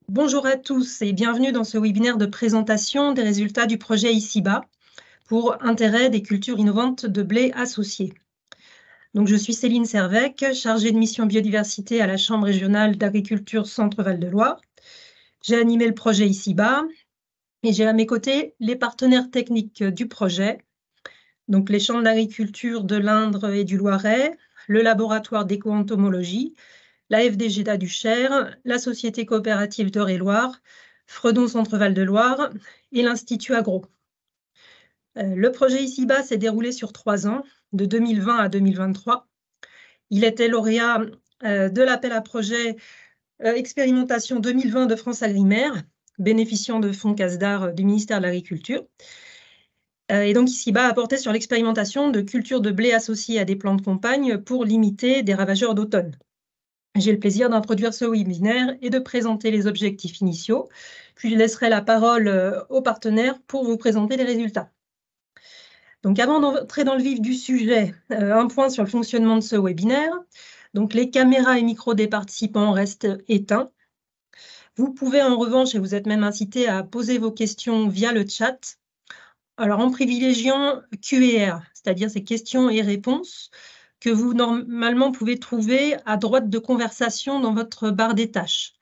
Bonjour à tous et bienvenue dans ce webinaire de présentation des résultats du projet Ici-Bas pour intérêt des cultures innovantes de blé associées. Donc, je suis Céline Servec, chargée de mission biodiversité à la Chambre régionale d'agriculture Centre-Val de Loire. J'ai animé le projet Ici-Bas et j'ai à mes côtés les partenaires techniques du projet, donc les chambres d'agriculture de l'Indre et du Loiret, le laboratoire d'éco-entomologie, la FDGDA du Cher, la Société coopérative d'Eure-et-Loire, Fredon Centre-Val de Loire et l'Institut Agro. Le projet Ici-Bas s'est déroulé sur 3 ans, de 2020 à 2023. Il était lauréat de l'appel à projet Expérimentation 2020 de France Agrimaire, bénéficiant de fonds CASDAR du ministère de l'Agriculture. Et donc Ici-Bas a porté sur l'expérimentation de cultures de blé associées à des plants de campagne pour limiter des ravageurs d'automne. J'ai le plaisir d'introduire ce webinaire et de présenter les objectifs initiaux, puis je laisserai la parole aux partenaires pour vous présenter les résultats. Donc avant d'entrer dans le vif du sujet, un point sur le fonctionnement de ce webinaire. Donc les caméras et micros des participants restent éteints. Vous pouvez en revanche, et vous êtes même incité à poser vos questions via le chat, alors en privilégiant Q&R, c'est-à-dire ces questions et réponses, que vous normalement pouvez trouver à droite de conversation dans votre barre des tâches.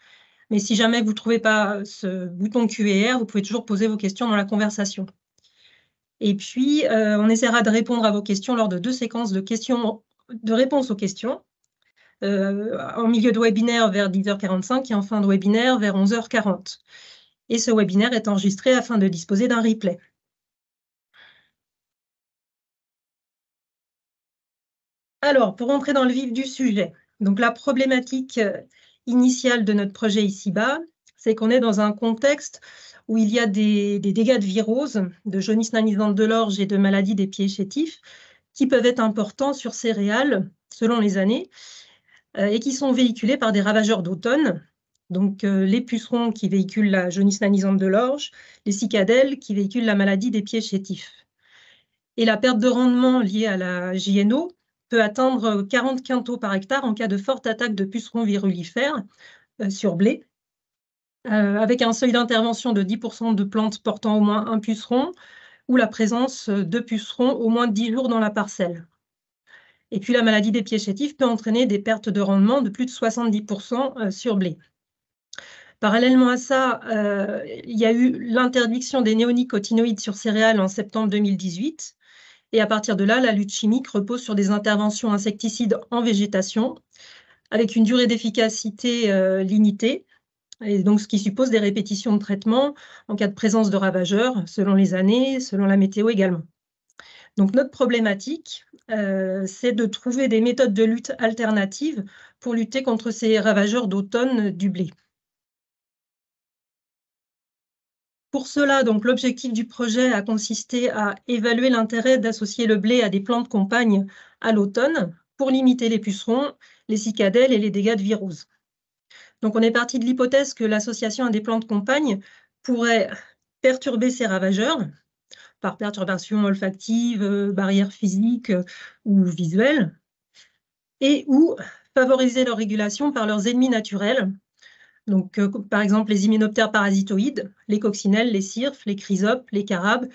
Mais si jamais vous ne trouvez pas ce bouton Q&R, vous pouvez toujours poser vos questions dans la conversation. Et puis, on essaiera de répondre à vos questions lors de 2 séquences de réponses aux questions, en milieu de webinaire vers 10h45 et en fin de webinaire vers 11h40. Et ce webinaire est enregistré afin de disposer d'un replay. Alors, pour entrer dans le vif du sujet, donc la problématique initiale de notre projet Ici-Bas, c'est qu'on est dans un contexte où il y a des dégâts de virose, de jaunisse nanisante de l'orge et de maladies des pieds chétifs qui peuvent être importants sur céréales selon les années et qui sont véhiculés par des ravageurs d'automne, donc les pucerons qui véhiculent la jaunisse nanisante de l'orge, les cicadelles qui véhiculent la maladie des pieds chétifs. Et la perte de rendement liée à la JNO peut atteindre 40 quintaux par hectare en cas de forte attaque de pucerons virulifères sur blé, avec un seuil d'intervention de 10% de plantes portant au moins un puceron ou la présence de pucerons au moins 10 jours dans la parcelle. Et puis la maladie des pieds chétifs peut entraîner des pertes de rendement de plus de 70% sur blé. Parallèlement à ça, il y a eu l'interdiction des néonicotinoïdes sur céréales en septembre 2018. Et à partir de là, la lutte chimique repose sur des interventions insecticides en végétation, avec une durée d'efficacité limitée, et donc ce qui suppose des répétitions de traitement en cas de présence de ravageurs, selon les années, selon la météo également. Donc notre problématique, c'est de trouver des méthodes de lutte alternatives pour lutter contre ces ravageurs d'automne du blé. Pour cela, donc, l'objectif du projet a consisté à évaluer l'intérêt d'associer le blé à des plantes campagne à l'automne pour limiter les pucerons, les cicadelles et les dégâts de virose. Donc on est parti de l'hypothèse que l'association à des plantes campagne pourrait perturber ces ravageurs par perturbation olfactive, barrière physique ou visuelle, et ou favoriser leur régulation par leurs ennemis naturels, donc par exemple les hyménoptères parasitoïdes, les coccinelles, les cirfes, les chrysopes, les carabes,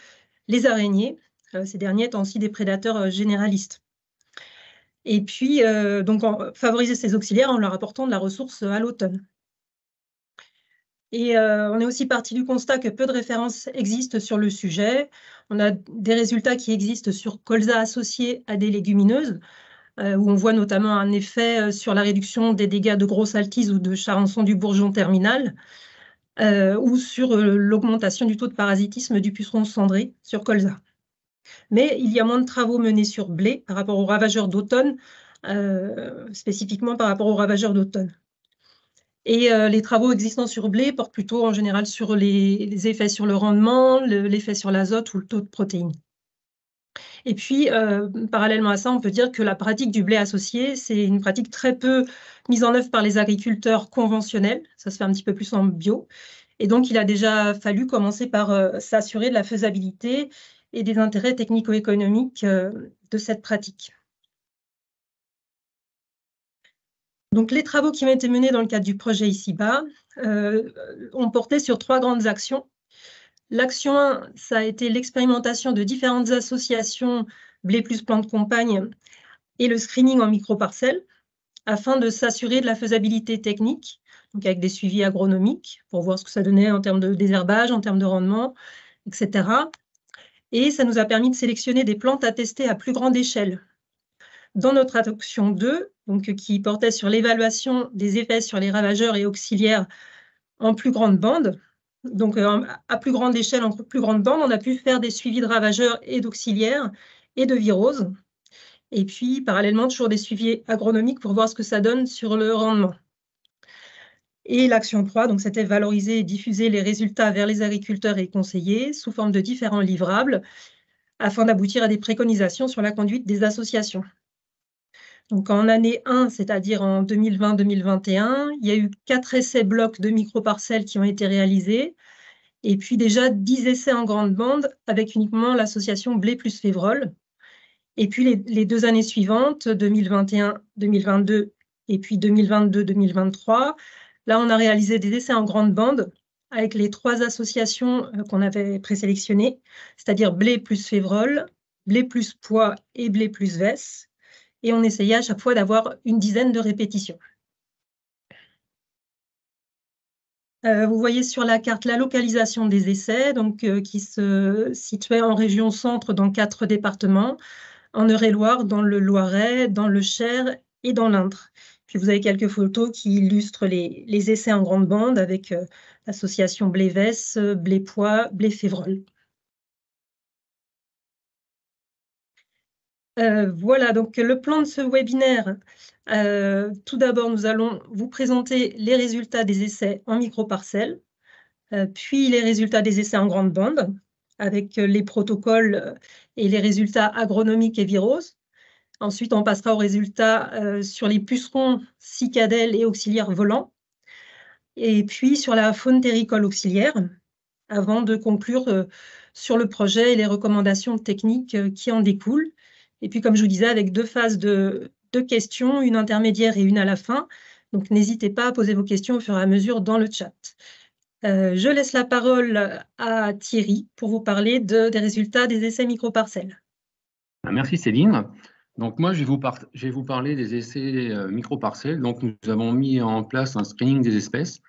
les araignées, ces derniers étant aussi des prédateurs généralistes. Et puis, donc favoriser ces auxiliaires en leur apportant de la ressource à l'automne. Et on est aussi parti du constat que peu de références existent sur le sujet. On a des résultats qui existent sur colza associés à des légumineuses, où on voit notamment un effet sur la réduction des dégâts de grosse altise ou de charançon du bourgeon terminal, ou sur l'augmentation du taux de parasitisme du puceron cendré sur colza. Mais il y a moins de travaux menés sur blé par rapport aux ravageurs d'automne, spécifiquement par rapport aux ravageurs d'automne. Et les travaux existants sur blé portent plutôt en général sur les effets sur le rendement, l'effet sur l'azote ou le taux de protéines. Et puis, parallèlement à ça, on peut dire que la pratique du blé associé, c'est une pratique très peu mise en œuvre par les agriculteurs conventionnels. Ça se fait un petit peu plus en bio. Et donc, il a déjà fallu commencer par s'assurer de la faisabilité et des intérêts technico-économiques de cette pratique. Donc, les travaux qui ont été menés dans le cadre du projet Ici-Bas ont porté sur 3 grandes actions. L'action 1, ça a été l'expérimentation de différentes associations blé plus plan de campagne et le screening en micro-parcelles afin de s'assurer de la faisabilité technique, donc avec des suivis agronomiques pour voir ce que ça donnait en termes de désherbage, en termes de rendement, etc. Et ça nous a permis de sélectionner des plantes à tester à plus grande échelle. Dans notre action 2, donc, qui portait sur l'évaluation des effets sur les ravageurs et auxiliaires en plus grande bande, donc à plus grande échelle, en plus grande bande, on a pu faire des suivis de ravageurs et d'auxiliaires et de viroses. Et puis, parallèlement, toujours des suivis agronomiques pour voir ce que ça donne sur le rendement. Et l'action 3, donc, c'était valoriser et diffuser les résultats vers les agriculteurs et conseillers sous forme de différents livrables afin d'aboutir à des préconisations sur la conduite des associations. Donc, en année 1, c'est-à-dire en 2020-2021, il y a eu 4 essais blocs de micro-parcelles qui ont été réalisés, et puis déjà 10 essais en grande bande avec uniquement l'association blé plus févrole. Et puis les 2 années suivantes, 2021-2022 et puis 2022-2023, là, on a réalisé des essais en grande bande avec les 3 associations qu'on avait présélectionnées, c'est-à-dire blé plus févrole, blé plus pois et blé plus vesse. Et on essayait à chaque fois d'avoir une dizaine de répétitions. Vous voyez sur la carte la localisation des essais, donc, qui se situaient en région centre dans 4 départements, en Eure-et-Loir, dans le Loiret, dans le Cher et dans l'Indre. Puis vous avez quelques photos qui illustrent les essais en grande bande avec l'association blé-vesse, blé-pois, blé-févrole. Voilà, donc le plan de ce webinaire, tout d'abord, nous allons vous présenter les résultats des essais en micro-parcelles, puis les résultats des essais en grande bande, avec les protocoles et les résultats agronomiques et viroses. Ensuite, on passera aux résultats sur les pucerons, cicadelles et auxiliaires volants, et puis sur la faune terricole auxiliaire, avant de conclure sur le projet et les recommandations techniques qui en découlent. Et puis, comme je vous disais, avec 2 phases de questions, une intermédiaire et une à la fin. Donc, n'hésitez pas à poser vos questions au fur et à mesure dans le chat. Je laisse la parole à Thierry pour vous parler des résultats des essais micro-parcelles. Merci Céline. Donc moi, je vais vous parler des essais micro-parcelles. Donc nous avons mis en place un screening des espèces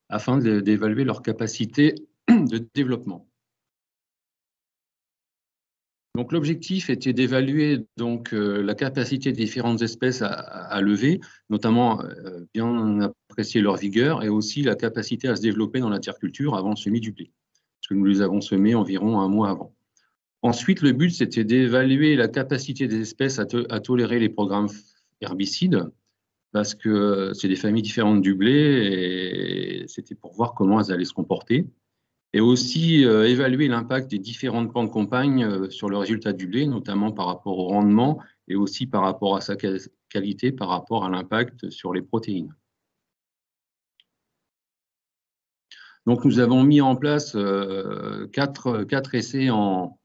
afin d'évaluer leur capacité de développement. Donc l'objectif était d'évaluer la capacité des différentes espèces à lever, notamment bien apprécier leur vigueur et aussi la capacité à se développer dans la terre culture avant le semis du blé, parce que nous les avons semés environ 1 mois avant. Ensuite, le but, c'était d'évaluer la capacité des espèces à tolérer les programmes herbicides, parce que c'est des familles différentes du blé, et c'était pour voir comment elles allaient se comporter. Et aussi évaluer l'impact des différentes plans de campagne sur le résultat du blé, notamment par rapport au rendement, et aussi par rapport à sa qualité, par rapport à l'impact sur les protéines. Donc, nous avons mis en place 4 essais en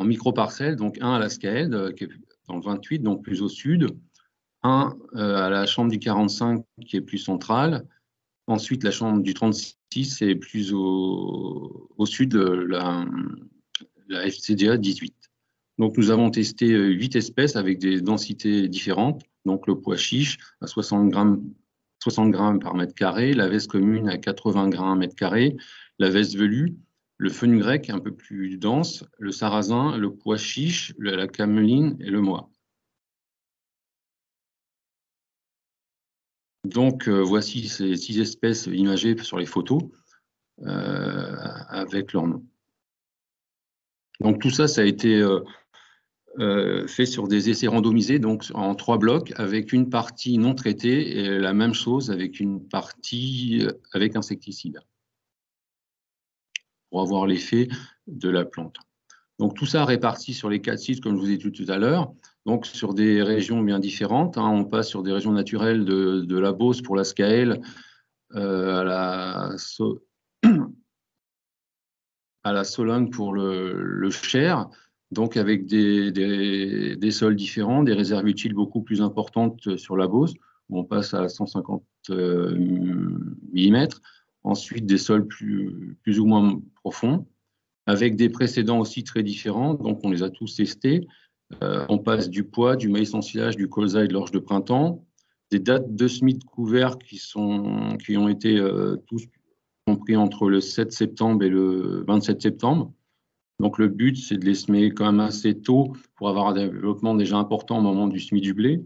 micro-parcelles, donc un à la Scaède, qui est dans le 28, donc plus au sud, un à la chambre du 45, qui est plus centrale, ensuite la chambre du 36 est plus au sud, la FCDA 18. Donc nous avons testé 8 espèces avec des densités différentes, donc le pois chiche à 60 grammes par mètre carré, la veste commune à 80 grammes mètre carré, la veste velue, le fenugrec un peu plus dense, le sarrasin, le pois chiche, la cameline et le mois. Donc voici ces 6 espèces imagées sur les photos avec leur nom. Donc tout ça, ça a été fait sur des essais randomisés, donc en 3 blocs, avec une partie non traitée et la même chose avec une partie avec insecticide, pour avoir l'effet de la plante. Donc tout ça réparti sur les 4 sites, comme je vous ai dit tout à l'heure, donc sur des régions bien différentes. On passe sur des régions naturelles de la Beauce pour la Scaëlle, à la Sologne pour le Cher, donc avec des sols différents, des réserves utiles beaucoup plus importantes sur la Beauce, où on passe à 150 mm. Ensuite, des sols plus ou moins profonds, avec des précédents aussi très différents. Donc, on les a tous testés. On passe du pois, du maïs en silage, du colza et de l'orge de printemps. Des dates de semis de couverts qui ont été tous compris entre le 7 septembre et le 27 septembre. Donc, le but, c'est de les semer quand même assez tôt pour avoir un développement déjà important au moment du semis du blé.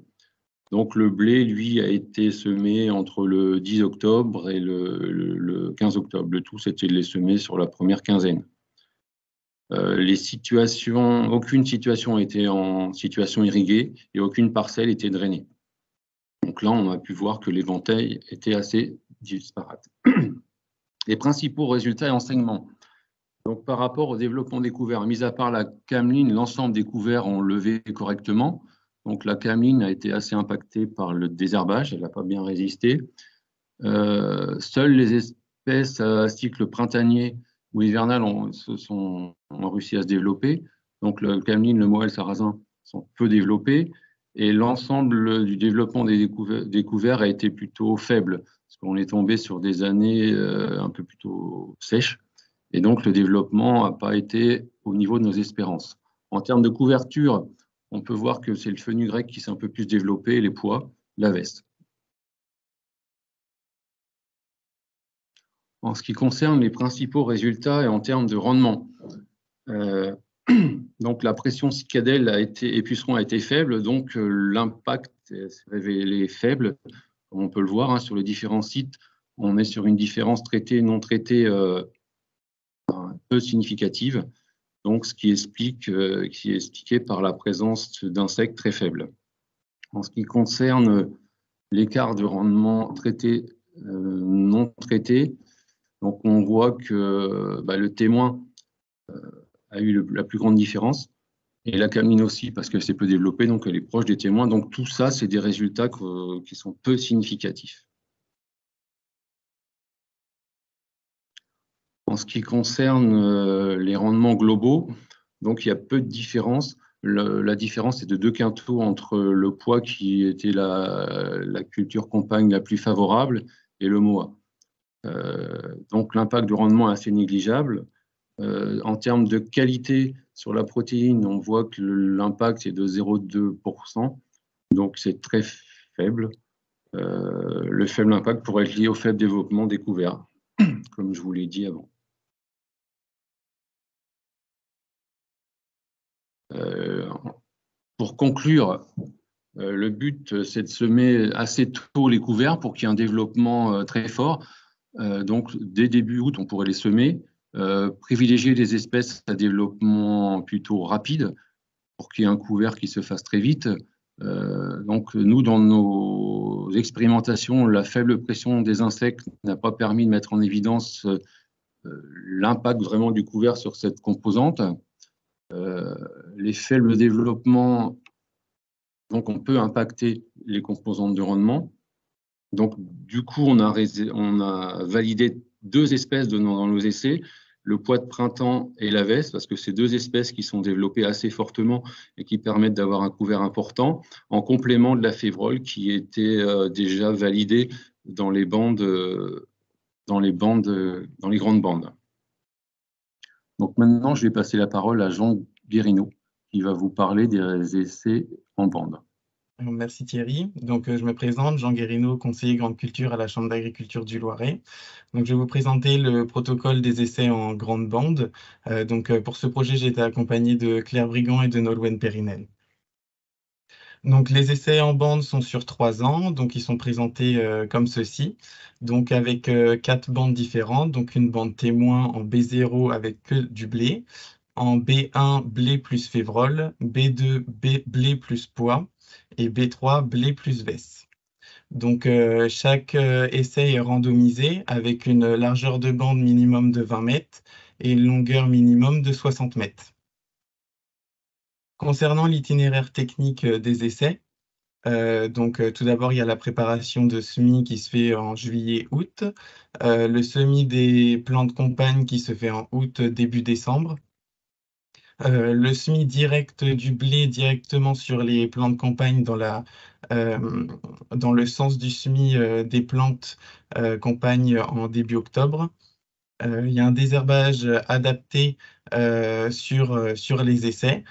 Donc, le blé, lui, a été semé entre le 10 octobre et le 15 octobre. Le tout, c'était de les semer sur la première quinzaine. Aucune situation était en situation irriguée et aucune parcelle était drainée. Donc là, on a pu voir que l'éventail était assez disparate. Les principaux résultats et enseignements. Donc, par rapport au développement des couverts, mis à part la cameline, l'ensemble des couverts ont levé correctement. Donc, la cameline a été assez impactée par le désherbage, elle n'a pas bien résisté. Seules les espèces à cycle printanier ou hivernal ont réussi à se développer. Donc, le cameline, le moël, le sarrasin sont peu développés. Et l'ensemble du développement des couverts a été plutôt faible, parce qu'on est tombé sur des années un peu plutôt sèches. Et donc, le développement n'a pas été au niveau de nos espérances. En termes de couverture, on peut voir que c'est le fenugrec qui s'est un peu plus développé, les pois, la veste. En ce qui concerne les principaux résultats et en termes de rendement, donc la pression cicadelle et puceron a été faible, donc l'impact s'est révélé faible, comme on peut le voir sur les différents sites. On est sur une différence traitée non traitée peu significative, donc ce qui est expliqué par la présence d'insectes très faibles. En ce qui concerne l'écart de rendement traité non traité, donc on voit que le témoin a eu la plus grande différence, et la cameline aussi, parce que c'est peu développé, donc elle est proche des témoins. Donc tout ça, c'est des résultats qui sont peu significatifs. En ce qui concerne les rendements globaux, donc il y a peu de différence. La différence est de 2 quintaux entre le pois, qui était la culture compagne la plus favorable, et le moa. Donc l'impact du rendement est assez négligeable. En termes de qualité sur la protéine, on voit que l'impact est de 0,2%, donc c'est très faible. Le faible impact pourrait être lié au faible développement des couverts, comme je vous l'ai dit avant. Pour conclure, le but, c'est de semer assez tôt les couverts pour qu'il y ait un développement très fort. Donc, dès début août, on pourrait les semer. Privilégier des espèces à développement plutôt rapide pour qu'il y ait un couvert qui se fasse très vite. Donc, nous, dans nos expérimentations, la faible pression des insectes n'a pas permis de mettre en évidence l'impact vraiment du couvert sur cette composante. Les faibles développements, donc on peut impacter les composantes de rendement. Donc, du coup, on a validé 2 espèces dans nos essais, le pois de printemps et la veste, parce que c'est 2 espèces qui sont développées assez fortement et qui permettent d'avoir un couvert important, en complément de la févrole qui était déjà validée dans les grandes bandes. Donc maintenant, je vais passer la parole à Jean Guérino, qui va vous parler des essais en bande. Merci Thierry. Donc, je me présente, Jean Guérino, conseiller grande culture à la Chambre d'agriculture du Loiret. Donc, je vais vous présenter le protocole des essais en grande bande. Pour ce projet, j'ai été accompagné de Claire Brigand et de Nolwenn Périnel. Donc, les essais en bande sont sur 3 ans, donc ils sont présentés comme ceci, donc avec 4 bandes différentes, donc une bande témoin en B0 avec que du blé, en B1 blé plus févrole, B2 blé plus pois et B3 blé plus veste. Donc, chaque essai est randomisé avec une largeur de bande minimum de 20 mètres et une longueur minimum de 60 mètres. Concernant l'itinéraire technique des essais, tout d'abord, il y a la préparation de semis qui se fait en juillet-août, le semis des plantes compagnes qui se fait en août, début décembre. Le semis direct du blé directement sur les plants de campagne dans le sens du semis des plantes campagne en début octobre. Il y a un désherbage adapté sur les essais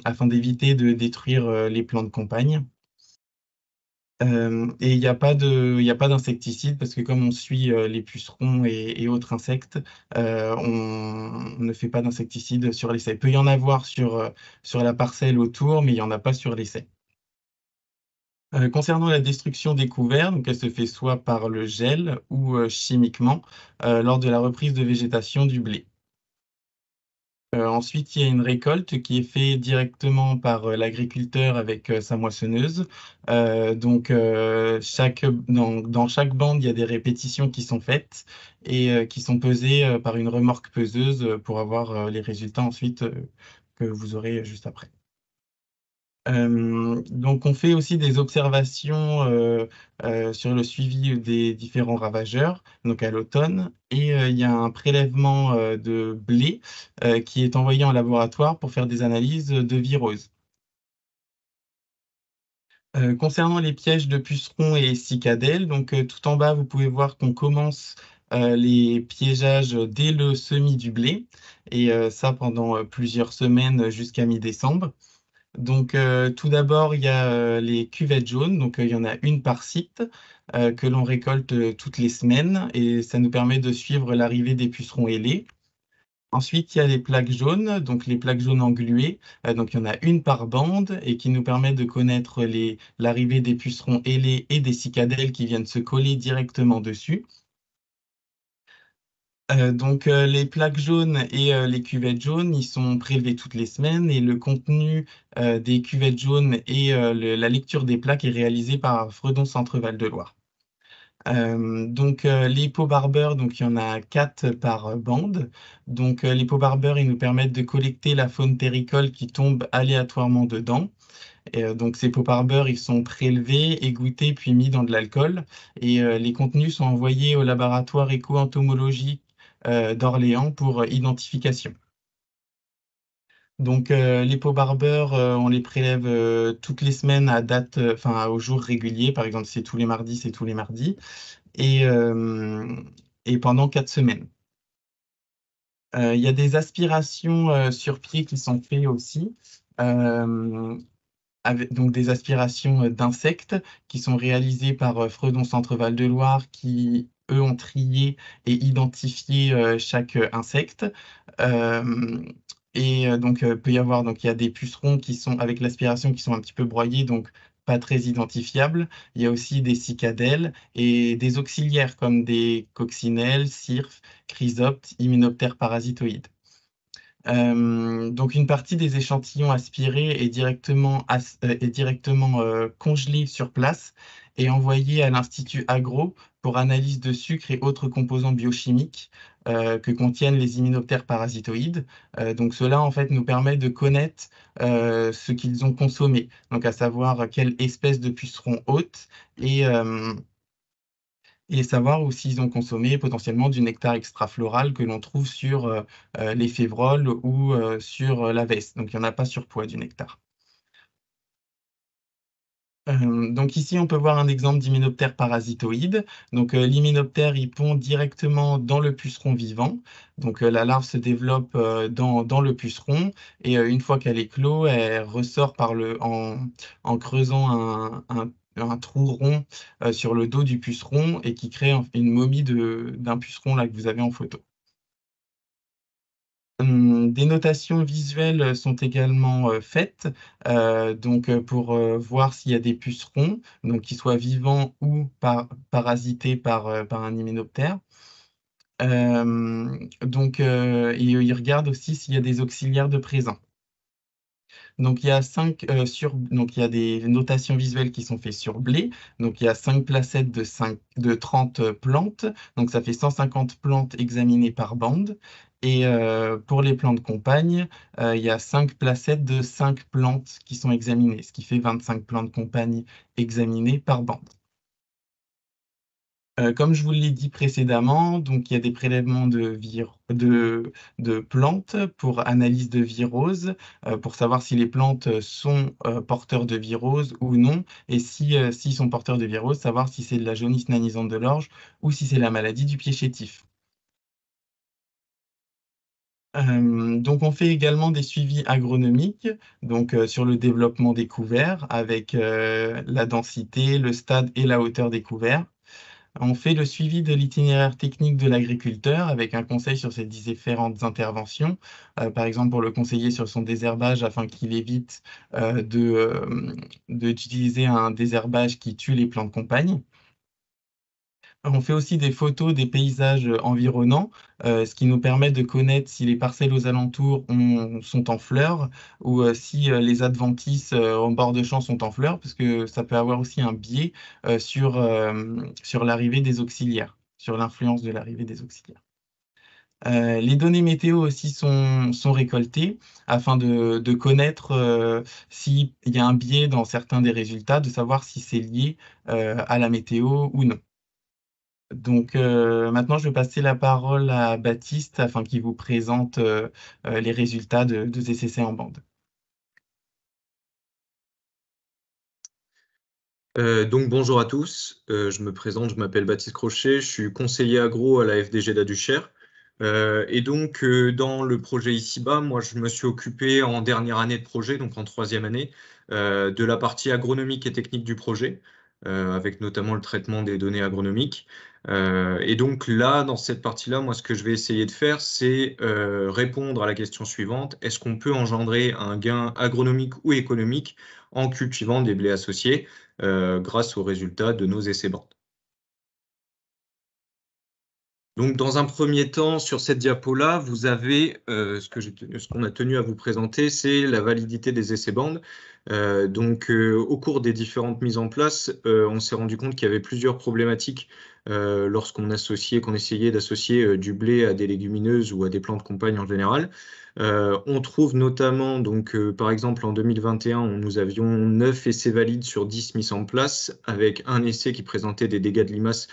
afin d'éviter de détruire les plants de campagne. Et il n'y a pas d'insecticide parce que comme on suit les pucerons et autres insectes, on ne fait pas d'insecticide sur l'essai. Il peut y en avoir sur la parcelle autour, mais il n'y en a pas sur l'essai. Concernant la destruction des couverts, donc elle se fait soit par le gel ou chimiquement lors de la reprise de végétation du blé. Ensuite, il y a une récolte qui est faite directement par l'agriculteur avec sa moissonneuse. Dans chaque bande, il y a des répétitions qui sont faites et qui sont pesées par une remorque peseuse pour avoir les résultats ensuite que vous aurez juste après. Donc, on fait aussi des observations sur le suivi des différents ravageurs, donc à l'automne, et il y a un prélèvement de blé qui est envoyé en laboratoire pour faire des analyses de virose. Concernant les pièges de pucerons et cicadelles, donc tout en bas, vous pouvez voir qu'on commence les piégeages dès le semis du blé, et ça pendant plusieurs semaines jusqu'à mi-décembre. Donc, tout d'abord, il y a les cuvettes jaunes. Donc, il y en a une par site que l'on récolte toutes les semaines et ça nous permet de suivre l'arrivée des pucerons ailés. Ensuite, il y a les plaques jaunes, donc les plaques jaunes engluées. Donc, il y en a une par bande et qui nous permet de connaître l'arrivée des pucerons ailés et des cicadelles qui viennent se coller directement dessus. Les plaques jaunes et les cuvettes jaunes, ils sont prélevés toutes les semaines et le contenu des cuvettes jaunes et la lecture des plaques est réalisée par Fredon Centre Val de Loire. Les pots barbeurs, donc il y en a 4 par bande. Donc les pots barbeurs, ils nous permettent de collecter la faune terricole qui tombe aléatoirement dedans. Et, donc ces pots barbeurs, ils sont prélevés, égouttés puis mis dans de l'alcool. Et les contenus sont envoyés au laboratoire éco-entomologique d'Orléans pour identification. Donc, les pots barbeurs, on les prélève toutes les semaines à date, enfin au jour régulier. Par exemple, c'est tous les mardis, c'est tous les mardis. Et, et pendant 4 semaines. Il y a des aspirations sur pied qui sont faites aussi. Donc des aspirations d'insectes qui sont réalisées par Fredon Centre Val de Loire qui, eux, ont trié et identifié chaque insecte. Peut y avoir, donc il y a des pucerons qui sont avec l'aspiration qui sont un petit peu broyés, donc pas très identifiables. Il y a aussi des cicadelles et des auxiliaires comme des coccinelles, cirphes, chrysoptes, hyménoptères parasitoïdes. Donc une partie des échantillons aspirés est directement congelée sur place et envoyée à l'Institut Agro pour analyse de sucre et autres composants biochimiques que contiennent les hyménoptères parasitoïdes. Donc cela en fait nous permet de connaître ce qu'ils ont consommé, donc à savoir quelle espèce de puceron hôte et savoir ou s'ils ont consommé potentiellement du nectar extrafloral que l'on trouve sur les févroles ou sur la veste. Donc, il n'y en a pas sur poids du nectar. Donc ici, on peut voir un exemple d'hyménoptère parasitoïde. Donc l'hyménoptère, il pond directement dans le puceron vivant. Donc la larve se développe dans le puceron et une fois qu'elle éclot, elle ressort en creusant un trou rond sur le dos du puceron et qui crée une momie d'un puceron là que vous avez en photo. Des notations visuelles sont également faites pour voir s'il y a des pucerons, donc qu'ils soient vivants ou parasités par un hyménoptère. Ils regardent aussi s'il y a des auxiliaires de présents. Donc il y a donc il y a des notations visuelles qui sont faites sur blé. Donc il y a 5 placettes de 30 plantes. Donc ça fait 150 plantes examinées par bande. Et pour les plants de compagne, il y a 5 placettes de 5 plantes qui sont examinées, ce qui fait 25 plants de compagne examinés par bande. Comme je vous l'ai dit précédemment, donc il y a des prélèvements de plantes pour analyse de virose, pour savoir si les plantes sont porteurs de virose ou non, et s'ils sont porteurs de virose, savoir si c'est de la jaunisse nanisante de l'orge ou si c'est la maladie du pied chétif. Donc on fait également des suivis agronomiques, donc sur le développement des couverts avec la densité, le stade et la hauteur des couverts. On fait le suivi de l'itinéraire technique de l'agriculteur avec un conseil sur ses différentes interventions. Par exemple, pour le conseiller sur son désherbage afin qu'il évite d'utiliser un désherbage qui tue les plantes compagnes. On fait aussi des photos des paysages environnants, ce qui nous permet de connaître si les parcelles aux alentours sont en fleurs ou si les adventices en bord de champ sont en fleurs, parce que ça peut avoir aussi un biais sur l'arrivée des auxiliaires, sur l'influence de l'arrivée des auxiliaires. Les données météo aussi sont récoltées afin de connaître s'il y a un biais dans certains des résultats, de savoir si c'est lié à la météo ou non. Donc maintenant, je vais passer la parole à Baptiste afin qu'il vous présente les résultats de ces essais en bande. Donc bonjour à tous, je me présente, je m'appelle Baptiste Crochet, je suis conseiller agro à la FDG d'Aduchère. Et donc dans le projet ICIBA, moi je me suis occupé en dernière année de projet, donc en troisième année, de la partie agronomique et technique du projet, avec notamment le traitement des données agronomiques. Et donc là, dans cette partie-là, moi ce que je vais essayer de faire, c'est répondre à la question suivante: est-ce qu'on peut engendrer un gain agronomique ou économique en cultivant des blés associés grâce aux résultats de nos essais-bandes? Donc, dans un premier temps, sur cette diapo-là, vous avez ce qu'on a tenu à vous présenter, c'est la validité des essais-bandes. Au cours des différentes mises en place, on s'est rendu compte qu'il y avait plusieurs problématiques lorsqu'on essayait d'associer du blé à des légumineuses ou à des plantes compagnes en général. On trouve notamment, par exemple, en 2021, nous avions 9 essais valides sur 10 mis en place, avec un essai qui présentait des dégâts de limaces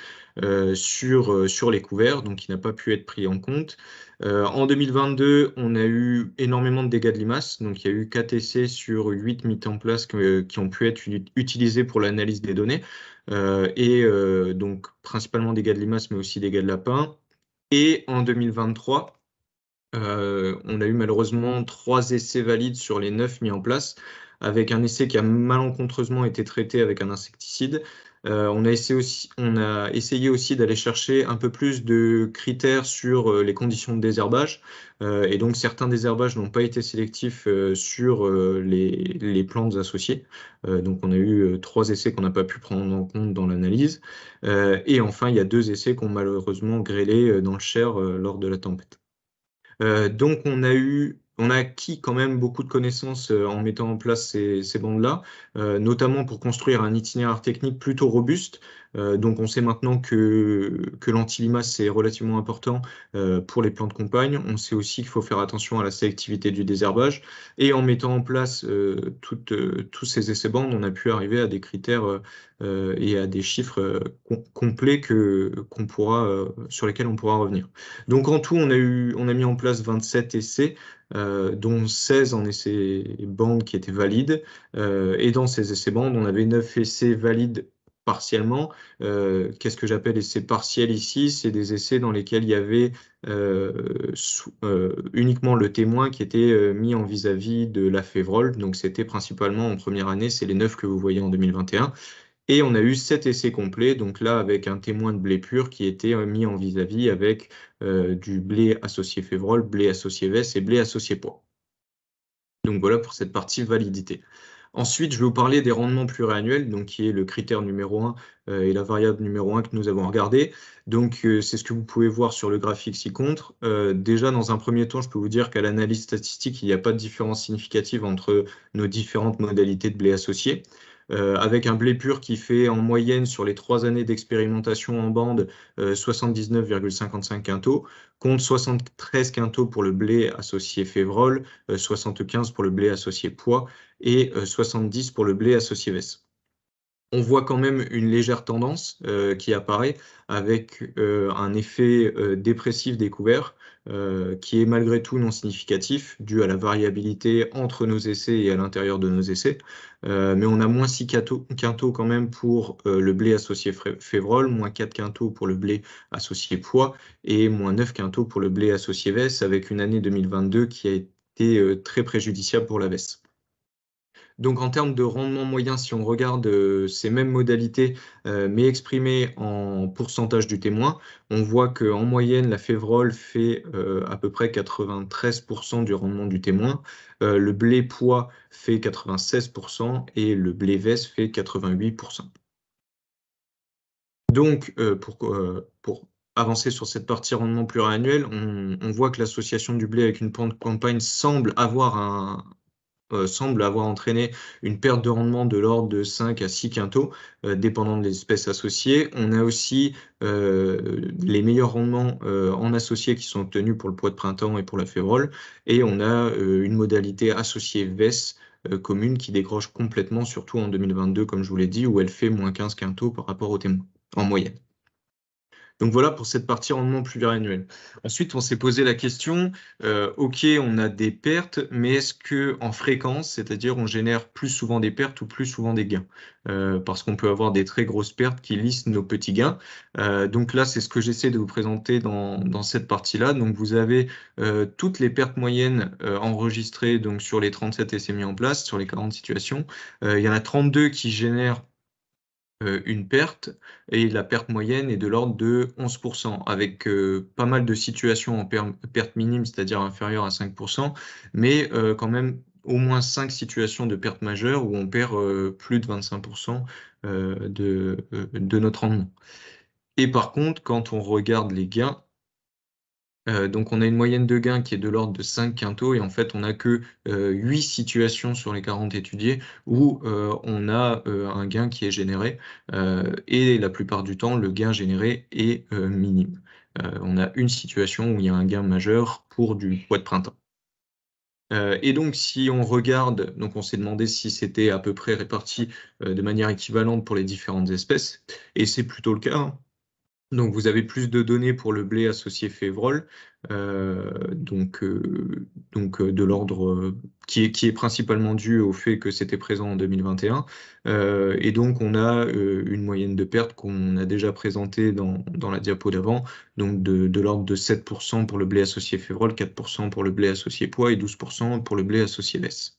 sur les couverts, donc qui n'a pas pu être pris en compte. En 2022, on a eu énormément de dégâts de limaces, donc il y a eu 4 essais sur 8 mis en place qui ont pu être utilisés pour l'analyse des données, donc principalement dégâts de limaces, mais aussi dégâts de lapin. Et en 2023, on a eu malheureusement 3 essais valides sur les 9 mis en place, avec un essai qui a malencontreusement été traité avec un insecticide. On a essayé aussi d'aller chercher un peu plus de critères sur les conditions de désherbage. Et donc certains désherbages n'ont pas été sélectifs sur les plantes associées. Donc on a eu 3 essais qu'on n'a pas pu prendre en compte dans l'analyse. Et enfin, il y a 2 essais qui ont malheureusement grêlé dans le Cher lors de la tempête. Donc on a acquis quand même beaucoup de connaissances en mettant en place ces bandes-là, notamment pour construire un itinéraire technique plutôt robuste. Donc on sait maintenant que l'anti-limace c'est relativement important pour les plantes compagnes. On sait aussi qu'il faut faire attention à la sélectivité du désherbage. Et en mettant en place tous ces essais bandes, on a pu arriver à des critères et à des chiffres complets sur lesquels on pourra revenir. Donc en tout, on a mis en place 27 essais, dont 16 en essais bandes qui étaient valides. Et dans ces essais bandes, on avait 9 essais valides partiellement. Qu'est-ce que j'appelle essais partiels ici? C'est des essais dans lesquels il y avait uniquement le témoin qui était mis en vis-à-vis de la févrole. Donc c'était principalement en première année, c'est les 9 que vous voyez en 2021. Et on a eu 7 essais complets, donc là avec un témoin de blé pur qui était mis en vis-à-vis avec du blé associé févrole, blé associé vesse et blé associé pois. Donc voilà pour cette partie validité. Ensuite, je vais vous parler des rendements pluriannuels, donc qui est le critère numéro 1 et la variable numéro 1 que nous avons regardé. Donc c'est ce que vous pouvez voir sur le graphique ci-contre. Déjà, dans un premier temps, je peux vous dire qu'à l'analyse statistique, il n'y a pas de différence significative entre nos différentes modalités de blé associé. Avec un blé pur qui fait en moyenne sur les 3 années d'expérimentation en bande 79,55 quintaux, contre 73 quintaux pour le blé associé févrole, 75 pour le blé associé pois et 70 pour le blé associé vesse. on voit quand même une légère tendance qui apparaît avec un effet dépressif découvert qui est malgré tout non significatif, dû à la variabilité entre nos essais et à l'intérieur de nos essais. Mais on a moins 6 quintaux quand même pour le blé associé févrole, moins 4 quintaux pour le blé associé pois et moins 9 quintaux pour le blé associé vesse, avec une année 2022 qui a été très préjudiciable pour la vesse. Donc en termes de rendement moyen, si on regarde ces mêmes modalités, mais exprimées en pourcentage du témoin, on voit qu'en moyenne, la févrole fait à peu près 93% du rendement du témoin, le blé pois fait 96% et le blé vesse fait 88%. Donc pour avancer sur cette partie rendement pluriannuel, on voit que l'association du blé avec une campagne semble avoir entraîné une perte de rendement de l'ordre de 5 à 6 quintaux, dépendant de l'espèce associée. On a aussi les meilleurs rendements en associé qui sont obtenus pour le pois de printemps et pour la févrole. Et on a une modalité associée vesse commune qui décroche complètement, surtout en 2022, comme je vous l'ai dit, où elle fait moins 15 quintaux par rapport au témoin, en moyenne. Donc voilà pour cette partie rendement pluriannuel. Ensuite, on s'est posé la question, ok, on a des pertes, mais est-ce que en fréquence, c'est-à-dire on génère plus souvent des pertes ou plus souvent des gains parce qu'on peut avoir des très grosses pertes qui lissent nos petits gains. Donc là, c'est ce que j'essaie de vous présenter dans cette partie-là. Donc vous avez toutes les pertes moyennes enregistrées donc, sur les 37 essais mis en place, sur les 40 situations. Il y en a 32 qui génèrent une perte, et la perte moyenne est de l'ordre de 11%, avec pas mal de situations en perte minime, c'est-à-dire inférieure à 5%, mais quand même au moins 5 situations de perte majeure où on perd plus de 25% de notre rendement. Et par contre, quand on regarde les gains, donc on a une moyenne de gains qui est de l'ordre de 5 quintaux, et en fait on n'a que 8 situations sur les 40 étudiées où on a un gain qui est généré, et la plupart du temps le gain généré est minime. On a une situation où il y a un gain majeur pour du pois de printemps. Et donc si on regarde, donc on s'est demandé si c'était à peu près réparti de manière équivalente pour les différentes espèces, et c'est plutôt le cas, hein. Donc, vous avez plus de données pour le blé associé févrole, donc de l'ordre qui est principalement dû au fait que c'était présent en 2021. Et donc, on a une moyenne de perte qu'on a déjà présentée dans la diapo d'avant, donc de l'ordre de 7% pour le blé associé févrole, 4% pour le blé associé pois et 12% pour le blé associé vesse.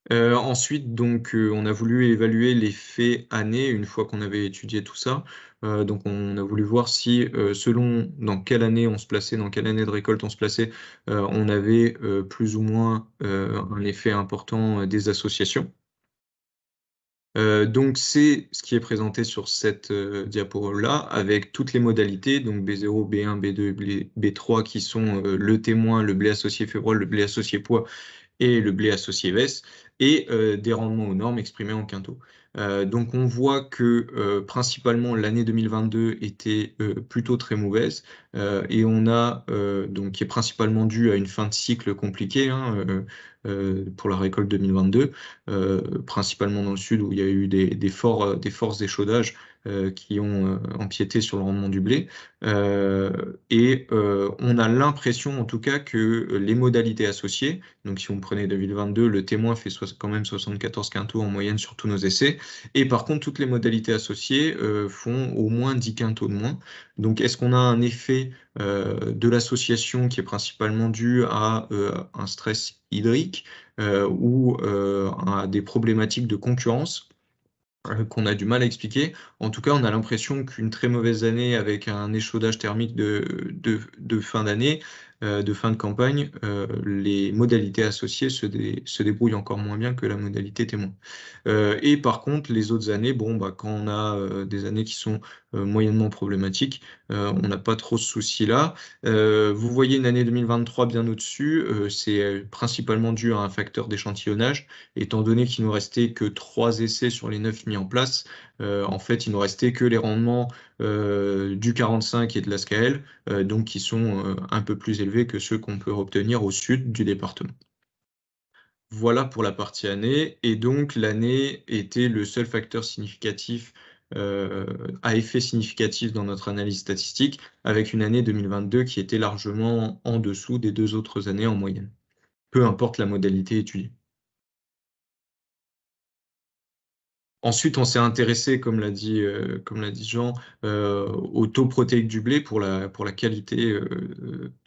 Ensuite, donc, on a voulu évaluer l'effet année une fois qu'on avait étudié tout ça. Donc, on a voulu voir si, selon dans quelle année on se plaçait, dans quelle année de récolte on se plaçait, on avait plus ou moins un effet important des associations. Donc, c'est ce qui est présenté sur cette diapo-là, avec toutes les modalités, donc B0, B1, B2, B3, qui sont le témoin, le blé associé févrole, le blé associé pois et le blé associé vesse, et des rendements aux normes exprimés en quintaux. Donc on voit que principalement l'année 2022 était plutôt très mauvaise, et on a donc qui est principalement dû à une fin de cycle compliquée, hein, pour la récolte 2022, principalement dans le sud où il y a eu des forts échaudages qui ont empiété sur le rendement du blé. Et on a l'impression en tout cas que les modalités associées, donc si on prenait 2022, le témoin fait quand même 74 quintaux en moyenne sur tous nos essais, et par contre toutes les modalités associées font au moins 10 quintaux de moins. Donc est-ce qu'on a un effet de l'association qui est principalement dû à un stress hydrique ou à des problématiques de concurrence qu'on a du mal à expliquer. En tout cas, on a l'impression qu'une très mauvaise année avec un échaudage thermique de fin d'année, de fin de campagne, les modalités associées se débrouillent encore moins bien que la modalité témoin. Et par contre, les autres années, bon, bah, quand on a des années qui sont moyennement problématiques, on n'a pas trop ce souci-là. Vous voyez une année 2023 bien au-dessus, c'est principalement dû à un facteur d'échantillonnage, étant donné qu'il nous restait que 3 essais sur les 9 mis en place. En fait, il nous restait que les rendements du 45 et de la SKL, donc qui sont un peu plus élevés que ceux qu'on peut obtenir au sud du département. Voilà pour la partie année, et donc l'année était le seul facteur significatif à effet significatif dans notre analyse statistique, avec une année 2022 qui était largement en dessous des 2 autres années en moyenne, peu importe la modalité étudiée. Ensuite, on s'est intéressé, comme l'a dit Jean, au taux protéique du blé pour la qualité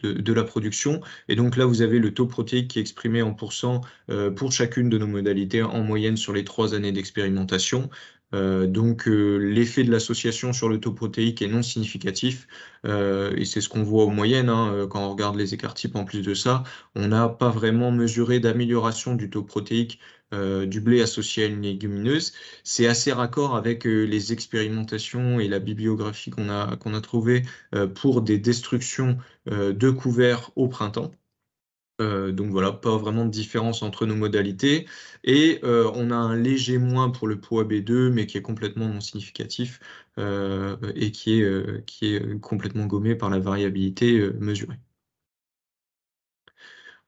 de la production. Et donc là, vous avez le taux protéique qui est exprimé en pourcent pour chacune de nos modalités en moyenne sur les 3 années d'expérimentation. Donc l'effet de l'association sur le taux protéique est non significatif, et c'est ce qu'on voit aux moyennes, hein, quand on regarde les écarts types. En plus de ça, on n'a pas vraiment mesuré d'amélioration du taux protéique du blé associé à une légumineuse. C'est assez raccord avec les expérimentations et la bibliographie qu'on a trouvée pour des destructions de couverts au printemps. Donc voilà, pas vraiment de différence entre nos modalités. Et on a un léger moins pour le poids B2, mais qui est complètement non significatif et qui est complètement gommé par la variabilité mesurée.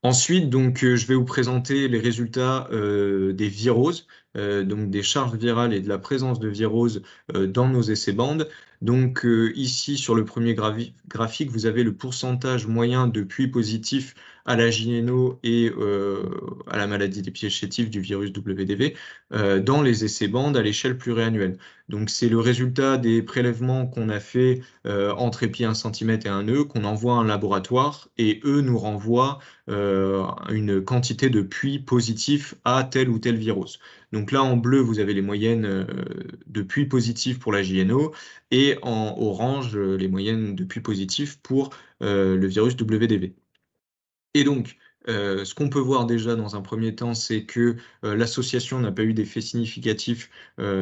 Ensuite, donc, je vais vous présenter les résultats des viroses, donc des charges virales et de la présence de viroses dans nos essais bandes. Donc ici, sur le premier graphique, vous avez le pourcentage moyen de puits positifs à la JNO et à la maladie des pieds chétifs du virus WDV dans les essais bandes à l'échelle pluriannuelle. Donc c'est le résultat des prélèvements qu'on a fait entre épi 1 cm et 1 nœud, qu'on envoie à un laboratoire, et eux nous renvoient une quantité de puits positifs à tel ou tel virus. Donc là, en bleu, vous avez les moyennes de puits positifs pour la JNO, et en orange, les moyennes de puits positifs pour le virus WDV. Et donc, ce qu'on peut voir déjà dans un premier temps, c'est que l'association n'a pas eu d'effet significatif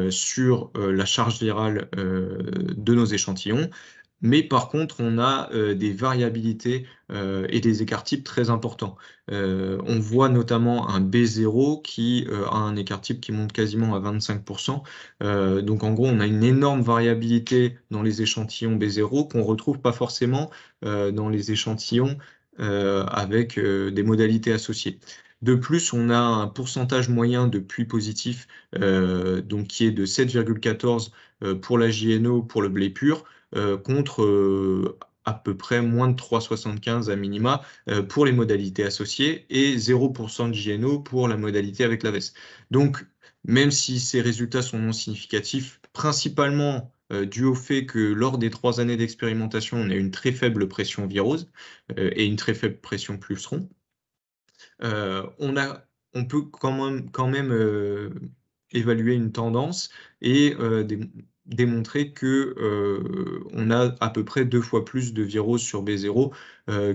sur la charge virale de nos échantillons. Mais par contre, on a des variabilités et des écarts types très importants. On voit notamment un B0 qui a un écart type qui monte quasiment à 25%. Donc en gros, on a une énorme variabilité dans les échantillons B0 qu'on ne retrouve pas forcément dans les échantillons avec des modalités associées. De plus, on a un pourcentage moyen de puits positifs donc qui est de 7,14 pour la JNO pour le blé pur, contre à peu près moins de 3,75 à minima pour les modalités associées, et 0% de JNO pour la modalité avec la veste. Donc, même si ces résultats sont non significatifs, principalement dû au fait que lors des 3 années d'expérimentation, on a une très faible pression virose et une très faible pression puceron, on peut quand même évaluer une tendance et démontrer que on a à peu près 2 fois plus de virose sur B0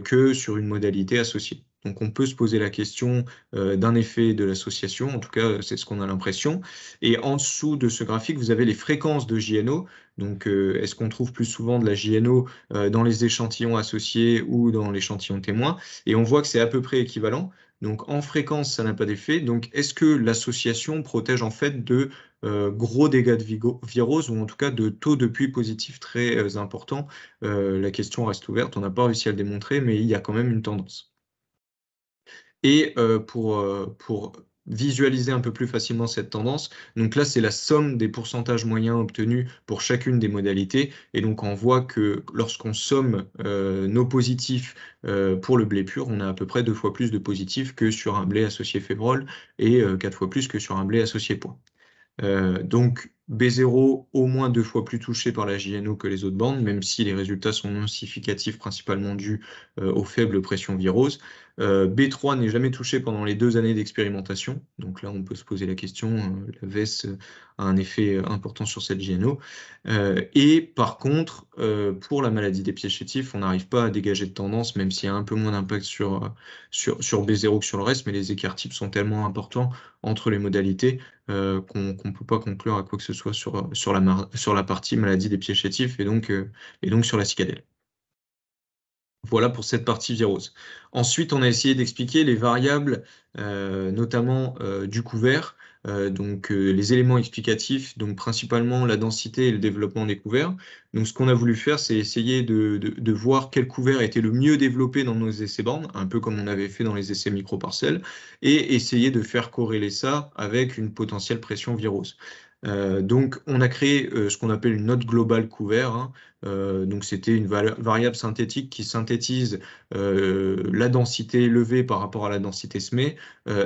que sur une modalité associée. Donc on peut se poser la question d'un effet de l'association, en tout cas c'est ce qu'on a l'impression. Et en dessous de ce graphique, vous avez les fréquences de JNO. Donc est-ce qu'on trouve plus souvent de la JNO dans les échantillons associés ou dans l'échantillon témoin? Et on voit que c'est à peu près équivalent. Donc en fréquence, ça n'a pas d'effet. Donc est-ce que l'association protège en fait de gros dégâts de virose, ou en tout cas de taux de puits positifs très importants? La question reste ouverte, on n'a pas réussi à le démontrer, mais il y a quand même une tendance. Et pour visualiser un peu plus facilement cette tendance, donc là c'est la somme des pourcentages moyens obtenus pour chacune des modalités, et donc on voit que lorsqu'on somme nos positifs pour le blé pur, on a à peu près 2 fois plus de positifs que sur un blé associé févrole, et 4 fois plus que sur un blé associé pois. Donc B0 au moins 2 fois plus touché par la JNO que les autres bandes, même si les résultats sont non significatifs, principalement dus aux faibles pressions viroses. B3 n'est jamais touché pendant les 2 années d'expérimentation. Donc là, on peut se poser la question, la VES a un effet important sur cette JNO. Et par contre, pour la maladie des pieds chétifs, on n'arrive pas à dégager de tendance, même s'il y a un peu moins d'impact sur B0 que sur le reste, mais les écarts types sont tellement importants entre les modalités qu'on ne peut pas conclure à quoi que ce soit sur la partie maladie des pieds chétifs et donc sur la cicadelle. Voilà pour cette partie virose. Ensuite, on a essayé d'expliquer les variables, notamment du couvert, donc les éléments explicatifs, donc principalement la densité et le développement des couverts. Donc ce qu'on a voulu faire, c'est essayer de voir quel couvert était le mieux développé dans nos essais bornes, un peu comme on avait fait dans les essais microparcelles, et essayer de faire corréler ça avec une potentielle pression virose. Donc on a créé ce qu'on appelle une note globale couvert, hein. Donc c'était une variable synthétique qui synthétise la densité levée par rapport à la densité semée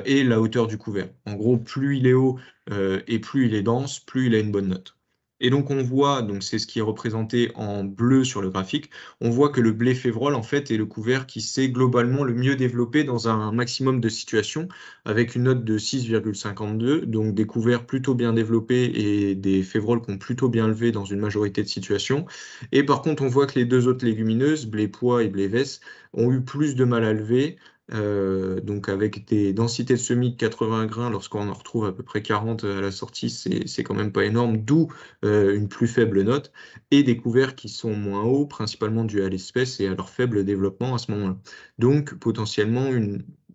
et la hauteur du couvert. En gros, plus il est haut et plus il est dense, plus il a une bonne note. Et donc on voit, donc c'est ce qui est représenté en bleu sur le graphique, on voit que le blé févrole en fait est le couvert qui s'est globalement le mieux développé dans un maximum de situations, avec une note de 6,52, donc des couverts plutôt bien développés et des févroles qui ont plutôt bien levé dans une majorité de situations. Et par contre, on voit que les deux autres légumineuses, blé pois et blé vesse, ont eu plus de mal à lever, donc avec des densités de semis de 80 grains, lorsqu'on en retrouve à peu près 40 à la sortie, c'est quand même pas énorme, d'où une plus faible note, et des couverts qui sont moins hauts, principalement dû à l'espèce et à leur faible développement à ce moment-là. Donc potentiellement